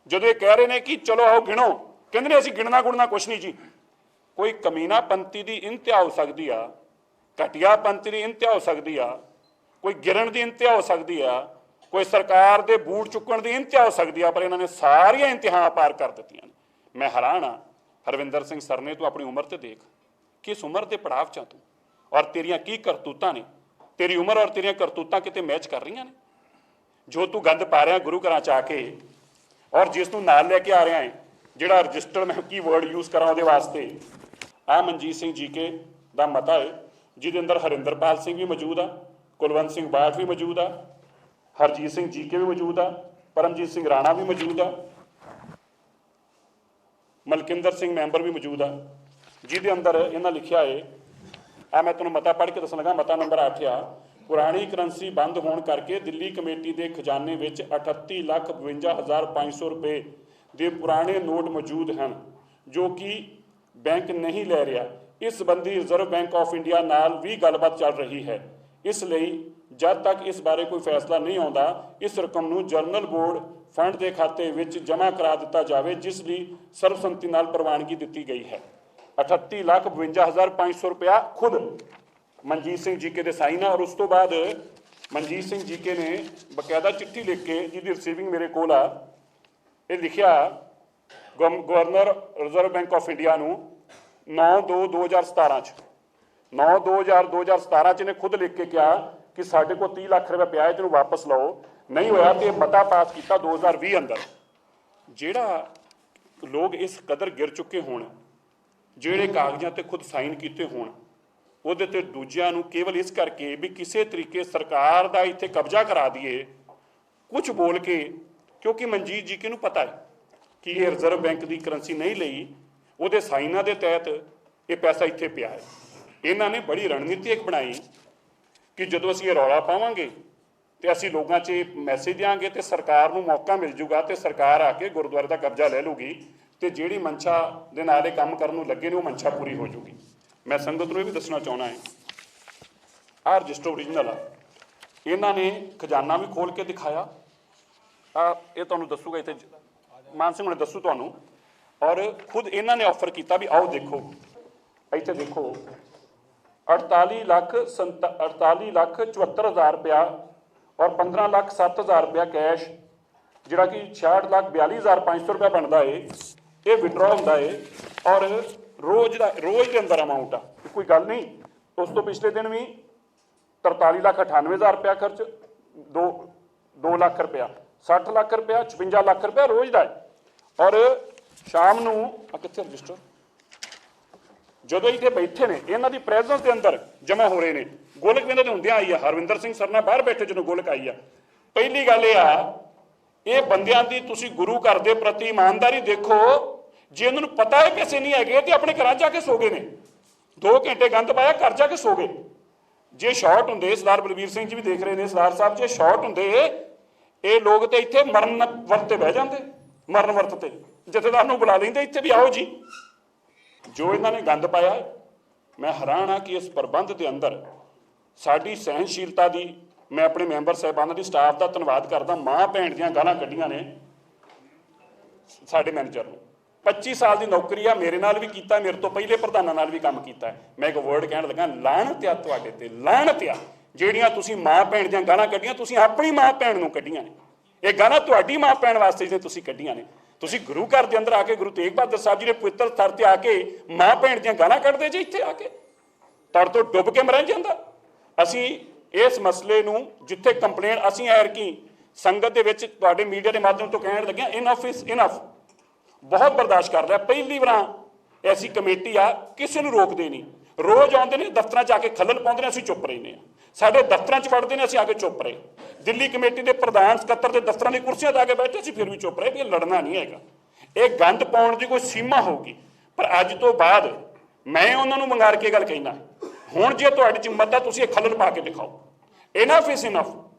ਜਦੋਂ ਇਹ ਕਹਿ ਰਹੇ ਨੇ ਕਿ ਚਲੋ ਆਓ ਗਿਣੋ, ਕਹਿੰਦੇ ਨੇ ਅਸੀਂ ਗਿਣਨਾ ਗੁਣਨਾ ਕੁਛ ਨਹੀਂ ਜੀ। ਕੋਈ ਕਮੀਨਾ ਪੰਥੀ ਦੀ ਇੰਤਹਾ ਹੋ ਸਕਦੀ ਆ, ਘਟੀਆ ਪੰਥੀ ਦੀ ਇੰਤਹਾ ਹੋ ਸਕਦੀ ਆ, ਕੋਈ ਗਿਰਨ ਦੀ ਇੰਤਹਾ ਹੋ ਸਕਦੀ ਆ, ਕੋਈ ਸਰਕਾਰ ਦੇ ਬੂਟ ਚੁੱਕਣ ਦੀ ਇੰਤਹਾ ਹੋ ਸਕਦੀ ਆ, ਪਰ ਇਹਨਾਂ ਨੇ ਸਾਰੀਆਂ ਇੰਤਹਾਵਾਂ ਪਾਰ ਕਰ ਦਿੱਤੀਆਂ ਨੇ। ਮੈਂ ਹੈਰਾਨ ਆ ਹਰਵਿੰਦਰ ਸਿੰਘ ਸਰਨੇ, ਤੂੰ ਆਪਣੀ ਉਮਰ ਤੇ ਦੇਖ, ਕਿਸ ਉਮਰ ਦੇ ਪੜਾਵ 'ਚ ਤੂੰ, ਔਰ ਤੇਰੀਆਂ ਕੀ ਕਰਤੂਤਾਂ ਨੇ। ਤੇਰੀ ਉਮਰ ਔਰ ਤੇਰੀਆਂ ਕਰਤੂਤਾਂ ਕਿਤੇ ਮੈਚ ਕਰ ਰਹੀਆਂ ਨੇ। ਜੋ ਤੂੰ ਗੰਦ ਪਾ ਰਿਹਾ ਗੁਰੂ ਘਰਾਂ 'ਚ ਆ ਕੇ, ਔਰ ਜਿਸ ਨੂੰ ਨਾਲ ਲੈ ਕੇ ਆ ਰਿਹਾ ਹੈ, ਜਿਹੜਾ ਰਜਿਸਟਰਡ ਮੈਂ ਕੀ ਵਰਡ ਯੂਜ਼ ਕਰਾਂ ਉਹਦੇ ਵਾਸਤੇ, ਆ ਮਨਜੀਤ ਸਿੰਘ ਜੀਕੇ ਦਾ ਮਤਾ ਹੈ ਜਿਹਦੇ ਅੰਦਰ ਹਰਿੰਦਰਪਾਲ ਸਿੰਘ ਵੀ ਮੌਜੂਦ ਆ, ਕੁਲਵੰਤ ਸਿੰਘ ਬਾਠ ਵੀ ਮੌਜੂਦ ਆ, ਹਰਜੀਤ ਸਿੰਘ ਜੀਕੇ ਵੀ ਮੌਜੂਦ ਆ, ਪਰਮਜੀਤ ਸਿੰਘ ਰਾਣਾ ਵੀ ਮੌਜੂਦ ਆ, ਮਲਕਿੰਦਰ ਸਿੰਘ ਮੈਂਬਰ ਵੀ ਮੌਜੂਦ ਆ, ਜਿਹਦੇ ਅੰਦਰ ਇਹਨਾਂ ਲਿਖਿਆ ਹੈ, ਆ ਮੈਂ ਤੁਹਾਨੂੰ ਮਤਾ ਪੜ੍ਹ ਕੇ ਦੱਸਣ ਲੱਗਾ। ਮਤਾ ਨੰਬਰ 8 ਆ, ਪੁਰਾਣੀ ਕਰੰਸੀ ਬੰਦ ਹੋਣ ਕਰਕੇ ਦਿੱਲੀ ਕਮੇਟੀ ਦੇ ਖਜ਼ਾਨੇ ਵਿੱਚ 38,52,500 ਰੁਪਏ ਦੇ ਪੁਰਾਣੇ ਨੋਟ ਮੌਜੂਦ ਹਨ ਜੋ ਕਿ ਬੈਂਕ ਨਹੀਂ ਲੈ ਰਿਹਾ। ਇਸ ਸੰਬੰਧੀ ਰਿਜ਼ਰਵ ਬੈਂਕ ਆਫ ਇੰਡੀਆ ਨਾਲ ਵੀ ਗੱਲਬਾਤ ਚੱਲ ਰਹੀ ਹੈ। ਇਸ ਲਈ ਜਦ ਤੱਕ ਇਸ ਬਾਰੇ ਕੋਈ ਫੈਸਲਾ ਨਹੀਂ ਆਉਂਦਾ, ਇਸ ਰਕਮ ਨੂੰ ਜਨਰਲ ਬੋਰਡ ਫੰਡ ਦੇ ਖਾਤੇ ਵਿੱਚ ਜਮ੍ਹਾਂ ਕਰਾ ਦਿੱਤਾ ਜਾਵੇ, ਜਿਸ ਲਈ ਸਰਬਸੰਮਤੀ ਨਾਲ ਪ੍ਰਵਾਨਗੀ ਦਿੱਤੀ ਗਈ ਹੈ। 38,52,500 ਰੁਪਇਆ ਖੁਦ ਮਨਜੀਤ ਸਿੰਘ ਜੀਕੇ ਦੇ ਸਾਈਨ ਆ। ਔਰ ਉਸ ਤੋਂ ਬਾਅਦ ਮਨਜੀਤ ਸਿੰਘ ਜੀਕੇ ਨੇ ਬਕਾਇਦਾ ਚਿੱਠੀ ਲਿਖ ਕੇ, ਜਿਹਦੀ ਰਿਸੀਵਿੰਗ ਮੇਰੇ ਕੋਲ ਆ, ਇਹ ਲਿਖਿਆ governor reserve bank of India ਨੂੰ 9/2/2017 'ਚ 9/2/2017 'ਚ ਨੇ ਖੁਦ ਲਿਖ ਕੇ ਕਿਹਾ ਕਿ ਸਾਡੇ ਕੋਲ 30 ਲੱਖ ਰੁਪਏ ਪਿਆ ਹੈ, ਇਹਨੂੰ ਵਾਪਸ ਲਓ। ਨਹੀਂ ਹੋਇਆ ਤੇ ਮਤਾ ਪਾਸ ਕੀਤਾ 2020 ਅੰਦਰ। ਜਿਹੜਾ ਲੋਕ ਇਸ ਕਦਰ ਗਿਰ ਚੁੱਕੇ ਹੋਣ, ਜਿਹੜੇ ਕਾਗਜ਼ਾਂ ਤੇ ਖੁਦ ਸਾਈਨ ਕੀਤੇ ਹੋਣ, ਉਹਦੇ ਤੇ ਦੂਜਿਆਂ ਨੂੰ ਕੇਵਲ ਇਸ ਕਰਕੇ ਵੀ ਕਿਸੇ ਤਰੀਕੇ ਸਰਕਾਰ ਦਾ ਇੱਥੇ ਕਬਜ਼ਾ ਕਰਾ ਦਈਏ, ਕੁਝ ਬੋਲ ਕੇ, ਕਿਉਂਕਿ ਮਨਜੀਤ ਜੀਕੇ ਨੂੰ ਪਤਾ ਹੈ ਕਿ ਇਹ ਰਿਜ਼ਰਵ ਬੈਂਕ ਦੀ ਕਰੰਸੀ ਨਹੀਂ ਲਈ, ਉਹਦੇ ਸਾਈਨਾਂ ਦੇ ਤਹਿਤ ਇਹ ਪੈਸਾ ਇੱਥੇ ਪਿਆ ਹੈ। ਇਹਨਾਂ ਨੇ ਬੜੀ ਰਣਨੀਤੀ ਇੱਕ ਬਣਾਈ ਕਿ ਜਦੋਂ ਅਸੀਂ ਇਹ ਰੌਲਾ ਪਾਵਾਂਗੇ ਤੇ ਅਸੀਂ ਲੋਕਾਂ 'ਚ ਮੈਸੇਜ ਦਿਆਂਗੇ ਤੇ ਸਰਕਾਰ ਨੂੰ ਮੌਕਾ ਮਿਲ ਜੂਗਾ ਤੇ ਸਰਕਾਰ ਆ ਕੇ ਗੁਰਦੁਆਰੇ ਦਾ ਕਬਜ਼ਾ ਲੈ ਲੂਗੀ ਤੇ ਜਿਹੜੀ ਮਨਸ਼ਾ ਦੇ ਨਾਲ ਇਹ ਕੰਮ ਕਰਨ ਨੂੰ ਲੱਗੇ ਨੇ ਉਹ ਮਨਸ਼ਾ ਪੂਰੀ ਹੋ ਜੂਗੀ। ਮੈਂ ਸੰਗਤ ਨੂੰ ਇਹ ਵੀ ਦੱਸਣਾ ਚਾਹੁੰਦਾ ਹਾਂ, ਆਹ ਰਜਿਸਟਰ ਓਰੀਜਨਲ ਆ। ਇਹਨਾਂ ਨੇ ਖਜ਼ਾਨਾ ਵੀ ਖੋਲ ਕੇ ਦਿਖਾਇਆ। ਇਹ ਤੁਹਾਨੂੰ ਦੱਸੂਗਾ, ਇੱਥੇ ਮਾਨ ਸਿੰਘ ਨੇ ਦੱਸੂ ਤੁਹਾਨੂੰ। ਔਰ ਖੁਦ ਇਹਨਾਂ ਨੇ ਆਫਰ ਕੀਤਾ ਵੀ ਆਓ ਦੇਖੋ, ਇੱਥੇ ਦੇਖੋ 48,74,000 ਰੁਪਇਆ ਔਰ 15,07,000 ਰੁਪਇਆ ਕੈਸ਼, ਜਿਹੜਾ ਕਿ 66,42,500 ਰੁਪਇਆ ਬਣਦਾ ਹੈ, ਇਹ ਵਿਡਰਾਅ ਹੁੰਦਾ ਹੈ। ਔਰ ਰੋਜ਼ ਦੇ ਅੰਦਰ ਅਮਾਊਂਟ ਆ, ਕੋਈ ਗੱਲ ਨਹੀਂ। ਉਸ ਤੋਂ ਪਿਛਲੇ ਦਿਨ ਵੀ 43,98,000 ਰੁਪਇਆ ਖਰਚ, 2 ਲੱਖ ਰੁਪਇਆ, 60 ਲੱਖ ਰੁਪਇਆ, 56 ਲੱਖ ਰੁਪਇਆ ਰੋਜ਼ ਦਾ ਹੈ। ਔਰ ਸ਼ਾਮ ਨੂੰ ਕਿੱਥੇ ਰਜਿਸਟਰ, ਜਦੋਂ ਇੱਥੇ ਬੈਠੇ ਨੇ ਇਹਨਾਂ ਦੀ ਪ੍ਰੈਜ਼ੈਂਸ ਦੇ ਅੰਦਰ ਜਮ੍ਹਾਂ ਹੋ ਰਹੇ ਨੇ, ਗੋਲਕ ਵੀ ਇਹਨਾਂ ਦੇ ਹੁੰਦਿਆਂ ਆਈ ਆ। ਹਰਵਿੰਦਰ ਸਿੰਘ ਸਰਨਾ ਬਾਹਰ ਬੈਠੇ ਜਦੋਂ ਗੋਲਕ ਆਈ ਆ। ਪਹਿਲੀ ਗੱਲ ਇਹ ਆ, ਇਹ ਬੰਦਿਆਂ ਦੀ ਤੁਸੀਂ ਗੁਰੂ ਘਰ ਦੇ ਪ੍ਰਤੀ ਇਮਾਨਦਾਰੀ ਦੇਖੋ। ਜੇ ਇਹਨਾਂ ਨੂੰ ਪਤਾ ਹੈ ਪੈਸੇ ਨਹੀਂ ਹੈਗੇ ਤੇ ਆਪਣੇ ਘਰਾਂ ਜਾ ਕੇ ਸੋ ਗਏ ਨੇ, 2 ਘੰਟੇ ਗੰਦ ਪਾਇਆ, ਘਰ ਜਾ ਕੇ ਸੋ ਗਏ। ਜੇ ਸ਼ਾਰਟ ਹੁੰਦੇ, ਸਰਦਾਰ ਬਲਬੀਰ ਸਿੰਘ ਜੀ ਵੀ ਦੇਖ ਰਹੇ ਨੇ, ਸਰਦਾਰ ਸਾਹਿਬ, ਜੇ ਸ਼ਾਰਟ ਹੁੰਦੇ ਇਹ ਲੋਕ ਤੇ ਇੱਥੇ ਮਰਨ ਵਰਤ ਤੇ ਬਹਿ ਜਾਂਦੇ, ਮਰਨ ਵਰਤ ਤੇ ਜਥੇਦਾਰ ਨੂੰ ਬੁਲਾ ਲੈਂਦੇ, ਇੱਥੇ ਵੀ ਆਓ ਜੀ। ਜੋ ਇਹਨਾਂ ਨੇ ਗੰਦ ਪਾਇਆ, ਮੈਂ ਹੈਰਾਨ ਹਾਂ ਕਿ ਇਸ ਪ੍ਰਬੰਧ ਦੇ ਅੰਦਰ ਸਾਡੀ ਸਹਿਣਸ਼ੀਲਤਾ ਦੀ, ਮੈਂ ਆਪਣੇ ਮੈਂਬਰ ਸਾਹਿਬਾਨਾਂ ਦੀ, ਸਟਾਫ ਦਾ ਧੰਨਵਾਦ ਕਰਦਾ। ਮਾਂ ਭੈਣ ਦੀਆਂ ਗਾਲਾਂ ਕੱਢੀਆਂ ਨੇ ਸਾਡੇ ਮੈਨੇਜਰ ਨੂੰ। 25 ਸਾਲ ਦੀ ਨੌਕਰੀ ਆ, ਮੇਰੇ ਨਾਲ ਵੀ ਕੀਤਾ, ਮੇਰੇ ਤੋਂ ਪਹਿਲੇ ਪ੍ਰਧਾਨਾਂ ਨਾਲ ਵੀ ਕੰਮ ਕੀਤਾ। ਮੈਂ ਇੱਕ ਵਰਡ ਕਹਿਣ ਲੱਗਾ, ਲਾਹਨਤ ਆ ਤੁਹਾਡੇ ਤੇ, ਲਾਹਨਤ ਆ। ਜਿਹੜੀਆਂ ਤੁਸੀਂ ਮਾਂ ਭੈਣ ਦੀਆਂ ਗਾਲਾਂ ਕੱਢੀਆਂ, ਤੁਸੀਂ ਆਪਣੀ ਮਾਂ ਭੈਣ ਨੂੰ ਕੱਢੀਆਂ ਨੇ। ਇਹ ਗਾਲਾਂ ਤੁਹਾਡੀ ਮਾਂ ਭੈਣ ਵਾਸਤੇ ਜਿਹਨੇ ਤੁਸੀਂ ਕੱਢੀਆਂ ਨੇ। ਤੁਸੀਂ ਗੁਰੂ ਘਰ ਦੇ ਅੰਦਰ ਆ ਕੇ, ਗੁਰੂ ਤੇਗ ਬਹਾਦਰ ਸਾਹਿਬ ਜੀ ਦੇ ਪਵਿੱਤਰ ਸਥਾਨ ਤੇ ਆ ਕੇ ਮਾਂ ਭੈਣ ਦੀਆਂ ਗਾਲਾਂ ਕੱਢਦੇ ਜੇ, ਇੱਥੇ ਆ ਕੇ ਤੜ ਤੋਂ ਡੁੱਬ ਕੇ ਮਰ ਜਾਂਦਾ। ਅਸੀਂ ਇਸ ਮਸਲੇ ਨੂੰ ਜਿੱਥੇ ਕੰਪਲੇਂਟ, ਅਸੀਂ ਐਰਕੀ ਸੰਗਤ ਦੇ ਵਿੱਚ ਤੁਹਾਡੇ ਮੀਡੀਆ ਦੇ ਮਾਧਿਅਮ ਤੋਂ ਕਹਿਣ ਲੱਗਿਆ, ਇਨਫ ਇਜ਼ ਇਨਫ, ਬਹੁਤ ਬਰਦਾਸ਼ਤ ਕਰ ਲਿਆ। ਪਹਿਲੀ ਵਾਰ ਐਸੀ ਕਮੇਟੀ ਆ, ਕਿਸੇ ਨੂੰ ਰੋਕਦੇ ਨਹੀਂ। ਰੋਜ਼ ਆਉਂਦੇ ਨੇ ਦਫ਼ਤਰਾਂ 'ਚ ਆ ਕੇ ਖੱਲਲ ਪਾਉਂਦੇ ਨੇ, ਅਸੀਂ ਚੁੱਪ ਰਹਿੰਦੇ ਹਾਂ। ਸਾਡੇ ਦਫ਼ਤਰਾਂ 'ਚ ਵੜਦੇ ਨੇ, ਅਸੀਂ ਆ ਕੇ ਚੁੱਪ ਰਹੇ। ਦਿੱਲੀ ਕਮੇਟੀ ਦੇ ਪ੍ਰਧਾਨ ਸਕੱਤਰ ਦੇ ਦਫ਼ਤਰਾਂ ਦੀ ਕੁਰਸੀਆਂ 'ਤੇ ਆ ਕੇ ਬੈਠੇ, ਅਸੀਂ ਫਿਰ ਵੀ ਚੁੱਪ ਰਹੇ ਵੀ ਇਹ ਲੜਨਾ ਨਹੀਂ ਹੈਗਾ। ਇਹ ਗੰਦ ਪਾਉਣ ਦੀ ਕੋਈ ਸੀਮਾ ਹੋਊਗੀ। ਪਰ ਅੱਜ ਤੋਂ ਬਾਅਦ ਮੈਂ ਉਹਨਾਂ ਨੂੰ ਮੰਗਾਰ ਕੇ ਗੱਲ ਕਹਿਣਾ, ਹੁਣ ਜੇ ਤੁਹਾਡੀ 'ਚ ਹਿੰਮਤ ਆ, ਤੁਸੀਂ ਇਹ ਖੱਲਲ ਪਾ ਕੇ ਦਿਖਾਓ। Enough is enough.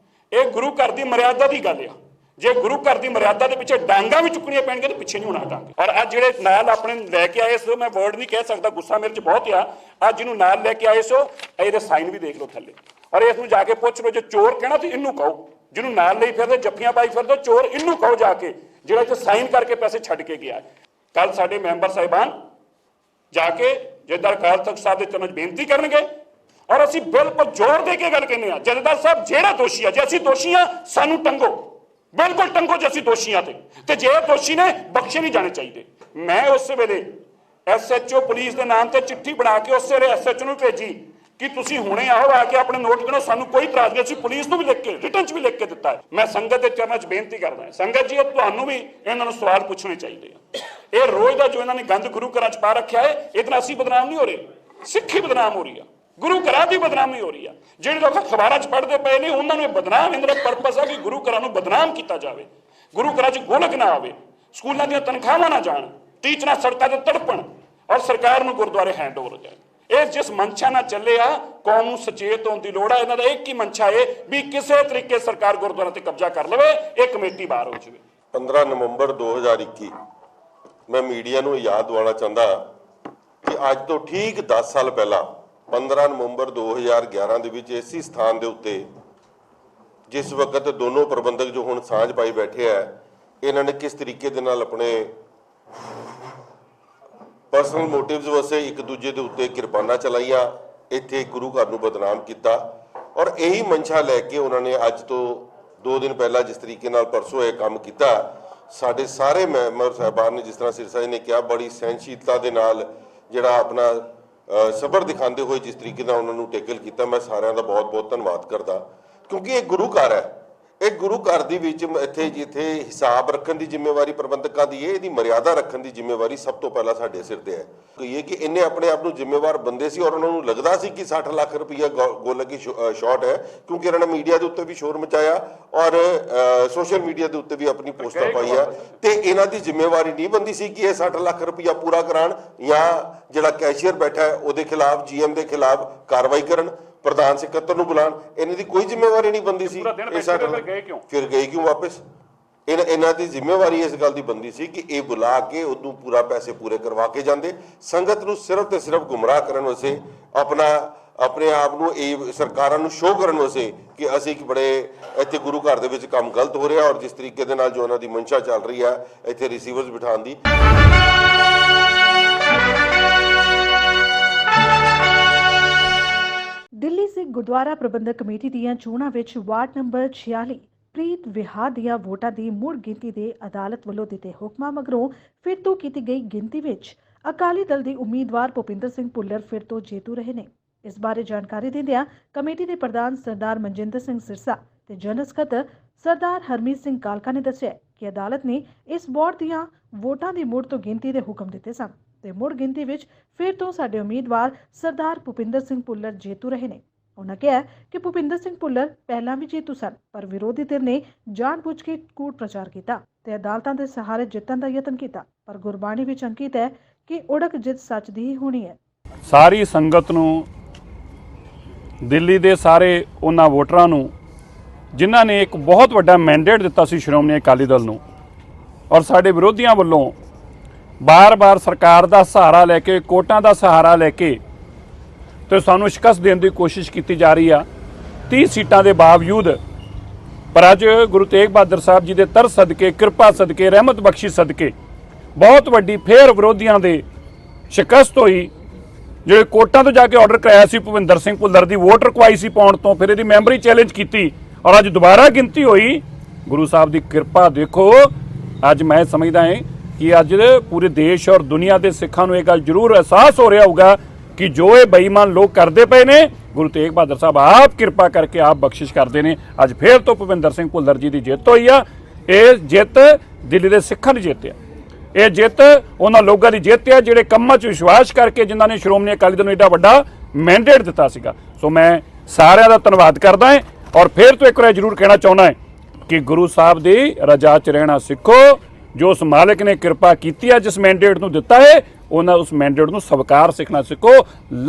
ਇਹ ਗੁਰੂ ਘਰ ਦੀ ਮਰਿਆਦਾ ਦੀ ਗੱਲ ਆ। ਜੇ ਗੁਰੂ ਘਰ ਦੀ ਮਰਿਆਦਾ ਦੇ ਪਿੱਛੇ ਡਾਂਗਾ ਵੀ ਚੁੱਕਣੀਆਂ ਪੈਣਗੀਆਂ ਤਾਂ ਪਿੱਛੇ ਨਹੀਂ ਹੋਣਾ ਡਾਂਗੇ। ਔਰ ਅੱਜ ਜਿਹੜੇ ਨਾਲ ਆਪਣੇ ਲੈ ਕੇ ਆਏ ਸੋ, ਮੈਂ ਵਰਡ ਨਹੀਂ ਕਹਿ ਸਕਦਾ, ਗੁੱਸਾ ਮੇਰੇ 'ਚ ਬਹੁਤ ਆ। ਅੱਜ ਜਿਹਨੂੰ ਨਾਲ ਲੈ ਕੇ ਆਏ ਸੋ, ਇਹਦੇ ਸਾਈਨ ਵੀ ਦੇਖ ਲਓ ਥੱਲੇ। ਔਰ ਇਸ ਨੂੰ ਜਾ ਕੇ ਪੁੱਛ ਲਓ, ਜੇ ਚੋਰ ਕਹਿਣਾ ਤਾਂ ਇਹਨੂੰ ਕਹੋ, ਜਿਹਨੂੰ ਨਾਲ ਲਈ ਫਿਰਦੇ, ਜੱਫੀਆਂ ਪਾਈ ਫਿਰਦੇ ਚੋਰ, ਇਹਨੂੰ ਕਹੋ ਜਾ ਕੇ, ਜਿਹੜਾ ਇੱਥੇ ਸਾਈਨ ਕਰਕੇ ਪੈਸੇ ਛੱਡ ਕੇ ਗਿਆ। ਕੱਲ ਸਾਡੇ ਮੈਂਬਰ ਸਾਹਿਬਾਨ ਜਾ ਕੇ ਜਥੇਦਾਰ ਅਕਾਲ ਤਖਤ ਸਾਹਿਬ ਦੇ ਚਰਨਾਂ 'ਚ ਬੇਨਤੀ ਕਰਨਗੇ। ਔਰ ਅਸੀਂ ਬਿਲਕੁਲ ਜ਼ੋਰ ਦੇ ਕੇ ਗੱਲ ਕਹਿੰਦੇ ਹਾਂ, ਜਥੇਦਾਰ ਸਾਹਿਬ ਜਿਹੜਾ ਦੋਸ਼ੀ ਆ, ਜੇ ਅਸੀਂ ਦੋਸ਼ੀ ਆ, ਸਾਨੂੰ ਟੰਗੋ, ਬਿਲਕੁਲ ਟੰਗੋ ਜੇ ਅਸੀਂ ਦੋਸ਼ੀ ਆ ਤੇ ਜੇ ਦੋਸ਼ੀ ਨੇ ਬਖਸ਼ੇ ਨਹੀਂ ਜਾਣੇ ਚਾਹੀਦੇ। ਮੈਂ ਉਸ ਵੇਲੇ SHO ਪੁਲਿਸ ਦੇ ਨਾਮ ਤੇ ਚਿੱਠੀ ਬਣਾ ਕੇ ਉਸੇ ਵੇਲੇ SHO ਨੂੰ ਭੇਜੀ ਕਿ ਤੁਸੀਂ ਹੁਣੇ ਆਓ, ਆ ਕੇ ਆਪਣੇ ਨੋਟ ਕਰੋ, ਸਾਨੂੰ ਕੋਈ ਇਤਰਾਜ਼ ਨਹੀਂ। ਅਸੀਂ ਪੁਲਿਸ ਨੂੰ ਵੀ ਲਿਖ ਕੇ, ਰਿਟਨ 'ਚ ਵੀ ਲਿਖ ਕੇ ਦਿੱਤਾ ਹੈ। ਮੈਂ ਸੰਗਤ ਦੇ ਚਰਨਾਂ 'ਚ ਬੇਨਤੀ ਕਰਦਾ ਹਾਂ, ਸੰਗਤ ਜੀ, ਤੁਹਾਨੂੰ ਵੀ ਇਹਨਾਂ ਨੂੰ ਸਵਾਲ ਪੁੱਛਣੇ ਚਾਹੀਦੇ ਆ। ਇਹ ਰੋਜ਼ ਦਾ ਜੋ ਇਹਨਾਂ ਨੇ ਗੰਦ ਗੁਰੂ ਘਰਾਂ 'ਚ ਪਾ ਰੱਖਿਆ ਹੈ, ਇਹਦੇ ਨਾਲ ਅਸੀਂ ਬਦਨਾਮ ਨਹੀਂ ਹੋ ਰਹੇ, ਸਿੱਖੀ ਬਦਨਾਮ ਹੋ ਰਹੀ ਆ, ਗੁਰੂ ਘਰਾਂ ਦੀ ਬਦਨਾਮੀ ਹੋ ਰਹੀ ਆ। ਜਿਹੜੇ ਲੋਕ ਅਖਬਾਰਾਂ 'ਚ ਪੜ੍ਹਦੇ ਪਏ ਨੇ, ਉਹਨਾਂ ਨੂੰ ਇਹ ਬਦਨਾਮ, ਇਹਨਾਂ ਦਾ ਪਰਪਸ ਹੈ ਕਿ ਗੁਰੂ ਘਰਾਂ ਨੂੰ ਬਦਨਾਮ ਕੀਤਾ ਜਾਵੇ, ਗੁਰੂ ਘਰਾਂ 'ਚ ਗੋਲਕ ਨਾ ਆਵੇ, ਸਕੂਲਾਂ ਦੀਆਂ ਤਨਖਾਹਾਂ ਨਾ ਜਾਣ, ਟੀਚਰਾਂ ਸੜਕਾਂ 'ਤੇ ਤੜਪਣ, ਔਰ ਸਰਕਾਰ ਨੂੰ ਗੁਰਦੁਆਰੇ ਹੈਂਡਓਵਰ ਹੋ ਜਾਏ। ਇਹ ਜਿਸ ਮਨਸ਼ਾ ਨਾਲ ਚੱਲੇ ਆ, ਕੌਮ ਨੂੰ ਸੁਚੇਤ ਹੋਣ ਦੀ ਲੋੜ ਆ। ਇਹਨਾਂ ਦਾ ਇੱਕ ਹੀ ਮਨਸ਼ਾ ਹੈ ਵੀ ਕਿਸੇ ਤਰੀਕੇ ਸਰਕਾਰ ਗੁਰਦੁਆਰਿਆਂ ਤੇ ਕਬਜ਼ਾ ਕਰ ਲਵੇ, ਇਹ ਕਮੇਟੀ ਬਾਹਰ ਹੋ ਜਾਵੇ। 15 ਨਵੰਬਰ 2021 ਮੈਂ ਮੀਡੀਆ ਨੂੰ ਯਾਦ ਦਿਵਾਉਣਾ ਚਾਹੁੰਦਾ ਕਿ ਅੱਜ ਤੋਂ ਠੀਕ 10 ਸਾਲ ਪਹਿਲਾਂ 15 ਨਵੰਬਰ 2011 ਦੇ ਵਿੱਚ ਇਸੇ ਸਥਾਨ ਦੇ ਉੱਤੇ, ਜਿਸ ਵਕਤ ਦੋਨੋਂ ਪ੍ਰਬੰਧਕ ਜੋ ਹੁਣ ਸਾਂਝ ਪਾਈ ਬੈਠੇ ਆ, ਇਹਨਾਂ ਨੇ ਕਿਸ ਤਰੀਕੇ ਦੇ ਨਾਲ ਆਪਣੇ ਪਰਸਨਲ ਮੋਟਿਵਸ ਵਾਸਤੇ ਇੱਕ ਦੂਜੇ ਦੇ ਉੱਤੇ ਕਿਰਪਾਨਾਂ ਚਲਾਈਆਂ, ਇੱਥੇ ਗੁਰੂ ਘਰ ਨੂੰ ਬਦਨਾਮ ਕੀਤਾ। ਔਰ ਇਹੀ ਮਨਸ਼ਾ ਲੈ ਕੇ ਉਹਨਾਂ ਨੇ ਅੱਜ ਤੋਂ 2 ਦਿਨ ਪਹਿਲਾਂ ਜਿਸ ਤਰੀਕੇ ਨਾਲ ਪਰਸੋਂ ਇਹ ਕੰਮ ਕੀਤਾ, ਸਾਡੇ ਸਾਰੇ ਮੈਂਬਰ ਸਾਹਿਬਾਨ ਨੇ, ਜਿਸ ਤਰ੍ਹਾਂ ਸਿਰਸਾ ਜੀ ਨੇ ਕਿਹਾ, ਬੜੀ ਸਹਿਣਸ਼ੀਲਤਾ ਦੇ ਨਾਲ ਜਿਹੜਾ ਆਪਣਾ ਸਬਰ ਦਿਖਾਉਂਦੇ ਹੋਏ ਜਿਸ ਤਰੀਕੇ ਨਾਲ ਉਹਨਾਂ ਨੂੰ ਟੈਕਲ ਕੀਤਾ, ਮੈਂ ਸਾਰਿਆਂ ਦਾ ਬਹੁਤ ਬਹੁਤ ਧੰਨਵਾਦ ਕਰਦਾ। ਕਿਉਂਕਿ ਇਹ ਗੁਰੂ ਘਰ ਹੈ, ਇਹ ਗੁਰੂ ਘਰ ਦੇ ਵਿੱਚ ਇੱਥੇ ਜਿੱਥੇ ਹਿਸਾਬ ਰੱਖਣ ਦੀ ਜ਼ਿੰਮੇਵਾਰੀ ਪ੍ਰਬੰਧਕਾਂ ਦੀ ਹੈ, ਇਹਦੀ ਮਰਿਆਦਾ ਰੱਖਣ ਦੀ ਜ਼ਿੰਮੇਵਾਰੀ ਸਭ ਤੋਂ ਪਹਿਲਾਂ ਸਾਡੇ ਸਿਰ ਤੇ ਹੈ। ਇਹ ਕਿ ਇਹਨੇ ਆਪਣੇ ਆਪ ਨੂੰ ਜ਼ਿੰਮੇਵਾਰ ਬੰਦੇ ਸੀ, ਔਰ ਉਹਨਾਂ ਨੂੰ ਲੱਗਦਾ ਸੀ ਕਿ 60 ਲੱਖ ਰੁਪਈਆ ਗੋਲਕ ਦੀ ਸ਼ਾਰਟ ਹੈ, ਕਿਉਂਕਿ ਇਹਨਾਂ ਨੇ ਮੀਡੀਆ ਦੇ ਉੱਤੇ ਵੀ ਸ਼ੋਰ ਮਚਾਇਆ ਔਰ ਸੋਸ਼ਲ ਮੀਡੀਆ ਦੇ ਉੱਤੇ ਵੀ ਆਪਣੀ ਪੋਸਟਾਂ ਪਾਈਆਂ। ਤੇ ਇਹਨਾਂ ਦੀ ਜ਼ਿੰਮੇਵਾਰੀ ਨਹੀਂ ਬੰਦੀ ਸੀ ਕਿ ਇਹ 60 ਲੱਖ ਰੁਪਈਆ ਪੂਰਾ ਕਰਾਉਣ, ਜਾਂ ਜਿਹੜਾ ਕੈਸ਼ੀਅਰ ਬੈਠਾ ਹੈ ਉਹਦੇ ਖਿਲਾਫ, GM ਦੇ ਖਿਲਾਫ ਕਾਰਵਾਈ ਕਰਨ, ਪ੍ਰਧਾਨ ਸਕੱਤਰ ਨੂੰ ਬੁਲਾਉਣ। ਇਹਨਾਂ ਦੀ ਕੋਈ ਜ਼ਿੰਮੇਵਾਰੀ ਨਹੀਂ ਬੰਦੀ ਸੀ। ਫਿਰ ਗਏ ਕਿਉਂ ਵਾਪਸ? ਇਹਨਾਂ ਦੀ ਜ਼ਿੰਮੇਵਾਰੀ ਇਸ ਗੱਲ ਦੀ ਬੰਦੀ ਸੀ ਕਿ ਇਹ ਬੁਲਾ ਕੇ ਉਹਨੂੰ ਪੂਰਾ ਪੈਸੇ ਪੂਰੇ ਕਰਵਾ ਕੇ ਜਾਂਦੇ। ਸੰਗਤ ਨੂੰ ਸਿਰਫ ਤੇ ਸਿਰਫ ਗੁੰਮਰਾਹ ਕਰਨ ਵਾਸਤੇ, ਆਪਣੇ ਆਪ ਨੂੰ ਇਹ ਸਰਕਾਰਾਂ ਨੂੰ ਸ਼ੋਅ ਕਰਨ ਵਾਸਤੇ ਕਿ ਅਸੀਂ ਕਿ ਬੜੇ ਇੱਥੇ ਗੁਰੂ ਘਰ ਦੇ ਵਿੱਚ ਕੰਮ ਗਲਤ ਹੋ ਰਿਹਾ, ਔਰ ਜਿਸ ਤਰੀਕੇ ਦੇ ਨਾਲ ਜੋ ਉਹਨਾਂ ਦੀ ਮਨਸ਼ਾ ਚੱਲ ਰਹੀ ਹੈ ਇੱਥੇ ਰਿਸੀਵਰਸ ਬਿਠਾਉਣ ਦੀ। ਦਿੱਲੀ ਸਿੱਖ ਗੁਰਦੁਆਰਾ ਪ੍ਰਬੰਧਕ ਕਮੇਟੀ ਦੀਆਂ ਚੋਣਾਂ ਵਿੱਚ ਵਾਰਡ ਨੰਬਰ 46 ਪ੍ਰੀਤ ਵਿਹਾਰ ਦੀਆਂ ਵੋਟਾਂ ਦੀ ਮੁੜ ਗਿਣਤੀ ਦੇ ਅਦਾਲਤ ਵੱਲੋਂ ਦਿੱਤੇ ਹੁਕਮਾਂ ਮਗਰੋਂ ਫਿਰ ਤੋਂ ਕੀਤੀ ਗਈ ਗਿਣਤੀ ਵਿੱਚ ਅਕਾਲੀ ਦਲ ਦੇ ਉਮੀਦਵਾਰ ਭੁਪਿੰਦਰ ਸਿੰਘ ਭੁੱਲਰ ਫਿਰ ਤੋਂ ਜੇਤੂ ਰਹੇ ਨੇ। ਇਸ ਬਾਰੇ ਜਾਣਕਾਰੀ ਦਿੰਦਿਆਂ ਕਮੇਟੀ ਦੇ ਪ੍ਰਧਾਨ ਸਰਦਾਰ ਮਨਜਿੰਦਰ ਸਿੰਘ ਸਿਰਸਾ ਤੇ ਜਨਰਲ ਸਕੱਤਰ ਸਰਦਾਰ ਹਰਮੀਤ ਸਿੰਘ ਕਾਲਕਾ ਨੇ ਦੱਸਿਆ ਕਿ ਅਦਾਲਤ ਨੇ ਇਸ ਬੋਰਡ ਦੀਆਂ ਵੋਟਾਂ ਦੀ ਮੁੜ ਤੋਂ ਗਿਣਤੀ ਦੇ ਹੁਕਮ ਦਿੱਤੇ ਸਨ ਤੇ ਮੁੜ ਗਿਣਤੀ ਵਿੱਚ ਫਿਰ ਤੋਂ ਸਾਡੇ ਉਮੀਦਵਾਰ ਸਰਦਾਰ ਭੁਪਿੰਦਰ ਸਿੰਘ ਭੁੱਲਰ ਜੇਤੂ ਰਹੇ ਨੇ। ਉਹਨਾਂ ਕਿਹਾ ਕਿ ਭੁਪਿੰਦਰ ਸਿੰਘ ਭੁੱਲਰ ਪਹਿਲਾਂ ਵੀ ਜੇਤੂ ਸਨ, ਪਰ ਵਿਰੋਧੀ ਧਿਰ ਨੇ ਜਾਣਬੁੱਝ ਕੇ ਕੂੜ ਪ੍ਰਚਾਰ ਕੀਤਾ ਤੇ ਅਦਾਲਤਾਂ ਦੇ ਸਹਾਰੇ ਜਿੱਤਣ ਦਾ ਯਤਨ ਕੀਤਾ, ਪਰ ਗੁਰਬਾਣੀ ਵਿੱਚ ਅੰਕਿਤ ਹੈ ਕਿ ਉੜਕ ਜਿੱਤ ਸੱਚ ਦੀ ਹੀ ਹੋਣੀ ਹੈ। ਸਾਰੀ ਸੰਗਤ ਨੂੰ, ਦਿੱਲੀ ਦੇ ਸਾਰੇ ਉਹਨਾਂ ਵੋਟਰਾਂ ਨੂੰ ਜਿਨ੍ਹਾਂ ਨੇ ਇੱਕ ਬਹੁਤ ਵੱਡਾ ਮੈਂਡੇਟ ਦਿੱਤਾ ਸੀ ਸ਼੍ਰੋਮਣੀ ਅਕਾਲੀ ਦਲ ਨੂੰ, ਔਰ ਸਾਡੇ ਵਿਰੋਧੀਆਂ ਵੱਲੋਂ ਬਾਰ-ਬਾਰ ਸਰਕਾਰ ਦਾ ਸਹਾਰਾ ਲੈ ਕੇ, ਕੋਟਾਂ ਦਾ ਸਹਾਰਾ ਲੈ ਕੇ ਤੇ ਸਾਨੂੰ ਸ਼ਿਕਸਤ ਦੇਣ ਦੀ ਕੋਸ਼ਿਸ਼ ਕੀਤੀ ਜਾ ਰਹੀ ਆ 30 ਸੀਟਾਂ ਦੇ ਬਾਵਜੂਦ। ਪਰ ਅੱਜ ਗੁਰੂ ਤੇਗ ਬਹਾਦਰ ਸਾਹਿਬ ਜੀ ਦੇ ਤਰਸ ਸਦਕੇ, ਕਿਰਪਾ ਸਦਕੇ, ਰਹਿਮਤ ਬਖਸ਼ੀ ਸਦਕੇ ਬਹੁਤ ਵੱਡੀ ਫੇਰ ਵਿਰੋਧੀਆਂ ਦੇ ਸ਼ਿਕਸਤ ਹੋਈ। ਜਿਹੜੇ ਕੋਟਾਂ ਤੋਂ ਜਾ ਕੇ ਆਰਡਰ ਕਰਾਇਆ ਸੀ ਭੁਪਿੰਦਰ ਸਿੰਘ ਭੁੱਲਰ ਦੀ ਵੋਟ ਰਕਵਾਈ ਸੀ ਪਾਉਣ ਤੋਂ, ਫਿਰ ਇਹਦੀ ਮੈਂਬਰੀ ਚੈਲੰਜ ਕੀਤੀ ਔਰ ਅੱਜ ਦੁਬਾਰਾ ਗਿਣਤੀ ਹੋਈ। ਗੁਰੂ ਸਾਹਿਬ ਦੀ ਕਿਰਪਾ ਦੇਖੋ, ਅੱਜ ਮੈਂ ਸਮਝਦਾ ਹਾਂ ਕਿ ਅੱਜ ਪੂਰੇ ਦੇਸ਼ ਔਰ ਦੁਨੀਆ ਦੇ ਸਿੱਖਾਂ ਨੂੰ ਇਹ ਗੱਲ ਜ਼ਰੂਰ ਅਹਿਸਾਸ ਹੋ ਰਿਹਾ ਹੋਊਗਾ ਕਿ ਜੋ ਇਹ ਬੇਈਮਾਨ ਲੋਕ ਕਰਦੇ ਪਏ ਨੇ, ਗੁਰੂ ਤੇਗ ਬਹਾਦਰ ਸਾਹਿਬ ਆਪ ਕਿਰਪਾ ਕਰਕੇ ਆਪ ਬਖਸ਼ਿਸ਼ ਕਰਦੇ ਨੇ। ਅੱਜ ਫੇਰ ਤੋਂ ਭੁਪਿੰਦਰ ਸਿੰਘ ਭੁੱਲਰ ਜੀ ਦੀ ਜਿੱਤ ਹੋਈ ਆ। ਇਹ ਜਿੱਤ ਦਿੱਲੀ ਦੇ ਸਿੱਖਾਂ ਦੀ ਜਿੱਤ ਆ। ਇਹ ਜਿੱਤ ਉਹਨਾਂ ਲੋਕਾਂ ਦੀ ਜਿੱਤ ਆ ਜਿਹੜੇ ਕੰਮਾਂ 'ਚ ਵਿਸ਼ਵਾਸ ਕਰਕੇ, ਜਿਨ੍ਹਾਂ ਨੇ ਸ਼੍ਰੋਮਣੀ ਅਕਾਲੀ ਦਲ ਨੂੰ ਏਡਾ ਵੱਡਾ ਮੈਂਡੇਟ ਦਿੱਤਾ ਸੀਗਾ। ਸੋ ਮੈਂ ਸਾਰਿਆਂ ਦਾ ਧੰਨਵਾਦ ਕਰਦਾ ਹਾਂ ਔਰ ਫਿਰ ਤੋਂ ਇੱਕ ਵਾਰ ਜ਼ਰੂਰ ਕਹਿਣਾ ਚਾਹੁੰਦਾ ਹਾਂ ਕਿ ਗੁਰੂ ਸਾਹਿਬ ਦੀ ਰਜ਼ਾ 'ਚ ਰਹਿਣਾ ਸਿੱਖੋ। ਜੋ ਉਸ ਮਾਲਕ ਨੇ ਕਿਰਪਾ ਕੀਤੀ ਹੈ, ਜਿਸ ਮੈਂਡੇਟ ਨੂੰ ਦਿੱਤਾ ਹੈ, ਉਹਨਾਂ ਉਸ ਮੈਂਡੇਟ ਨੂੰ ਸਵੀਕਾਰ ਸਿੱਖਣਾ ਸਿੱਖੋ।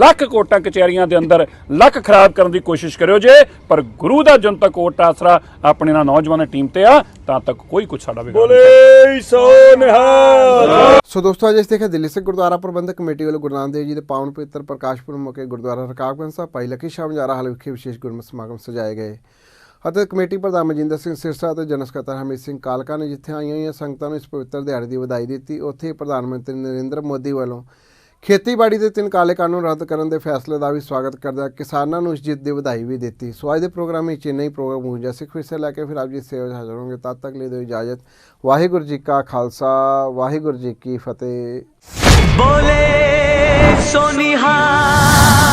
ਲੱਖ ਕੋਟਾਂ ਕਚਹਿਰੀਆਂ ਦੇ ਅੰਦਰ ਲੱਖ ਖਰਾਬ ਕਰਨ ਦੀ ਕੋਸ਼ਿਸ਼ ਕਰਿਓ ਜੇ, ਪਰ ਗੁਰੂ ਦਾ ਜਨ ਤੱਕ ਕੋਟ ਆਸਰਾ ਆਪਣੇ ਨਾਲ ਨੌਜਵਾਨ ਟੀਮ ਤੇ ਆ, ਤਾਂ ਤੱਕ ਕੋਈ ਕੁਛ ਸਾਡਾ ਵਿਗਾੜ ਨਹੀਂ। ਸੋ ਦੋਸਤੋ, ਅੱਜ ਅਸੀਂ ਦੇਖਿਆ ਦਿੱਲੀ ਸਿੱਖ ਗੁਰਦੁਆਰਾ ਪ੍ਰਬੰਧਕ ਕਮੇਟੀ ਵੱਲੋਂ ਗੁਰੂ ਨਾਨਕ ਦੇਵ ਜੀ ਦੇ ਪਾਵਨ ਪਵਿੱਤਰ ਪ੍ਰਕਾਸ਼ ਪੁਰਬ ਮੌਕੇ ਗੁਰਦੁਆਰਾ ਰਕਾਬਗੰਜ ਸਾਹਿਬ ਭਾਈ ਲੱਕੀ ਸ਼ਾਹ ਵਣਜਾਰਾ ਹਾਲ ਵਿਖੇ ਵਿਸ਼ੇਸ਼ ਗੁਰਮਤਿ ਸਮਾਗਮ ਸਜਾਏ ਗਏ ਅਤੇ ਕਮੇਟੀ ਪ੍ਰਧਾਨ ਮਨਜਿੰਦਰ ਸਿੰਘ ਸਿਰਸਾ ਅਤੇ ਜਨਰਲ ਸਕੱਤਰ ਹਰਮੀਤ ਸਿੰਘ ਕਾਲਕਾ ਨੇ ਜਿੱਥੇ ਆਈਆਂ ਹੋਈਆਂ ਸੰਗਤਾਂ ਨੂੰ ਇਸ ਪਵਿੱਤਰ ਦਿਹਾੜੇ ਦੀ ਵਧਾਈ ਦਿੱਤੀ, ਉੱਥੇ ਪ੍ਰਧਾਨ ਮੰਤਰੀ ਨਰਿੰਦਰ ਮੋਦੀ ਵੱਲੋਂ ਖੇਤੀਬਾੜੀ ਦੇ 3 ਕਾਲੇ ਕਾਨੂੰਨ ਰੱਦ ਕਰਨ ਦੇ ਫੈਸਲੇ ਦਾ ਵੀ ਸਵਾਗਤ ਕਰਦਿਆਂ ਕਿਸਾਨਾਂ ਨੂੰ ਇਸ ਜਿੱਤ ਦੀ ਵਧਾਈ ਵੀ ਦਿੱਤੀ। ਸੋ ਅੱਜ ਦੇ ਪ੍ਰੋਗਰਾਮ ਵਿੱਚ ਇੰਨਾ ਹੀ। ਪ੍ਰੋਗਰਾਮ ਗੂੰਜਾ ਸਿੱਖ ਹਿੱਸਾ ਲੈ ਕੇ ਫਿਰ ਆਪ ਜੀ ਸੇਵਾ ਹਾਜ਼ਰ ਹੋਣਗੇ। ਤਦ ਤੱਕ ਲਈ ਦਿਓ ਇਜਾਜ਼ਤ। ਵਾਹਿਗੁਰੂ ਜੀ ਕਾ ਖਾਲਸਾ, ਵਾਹਿਗੁਰੂ ਜੀ ਕੀ ਫਤਿਹ। बोले सोनिहार।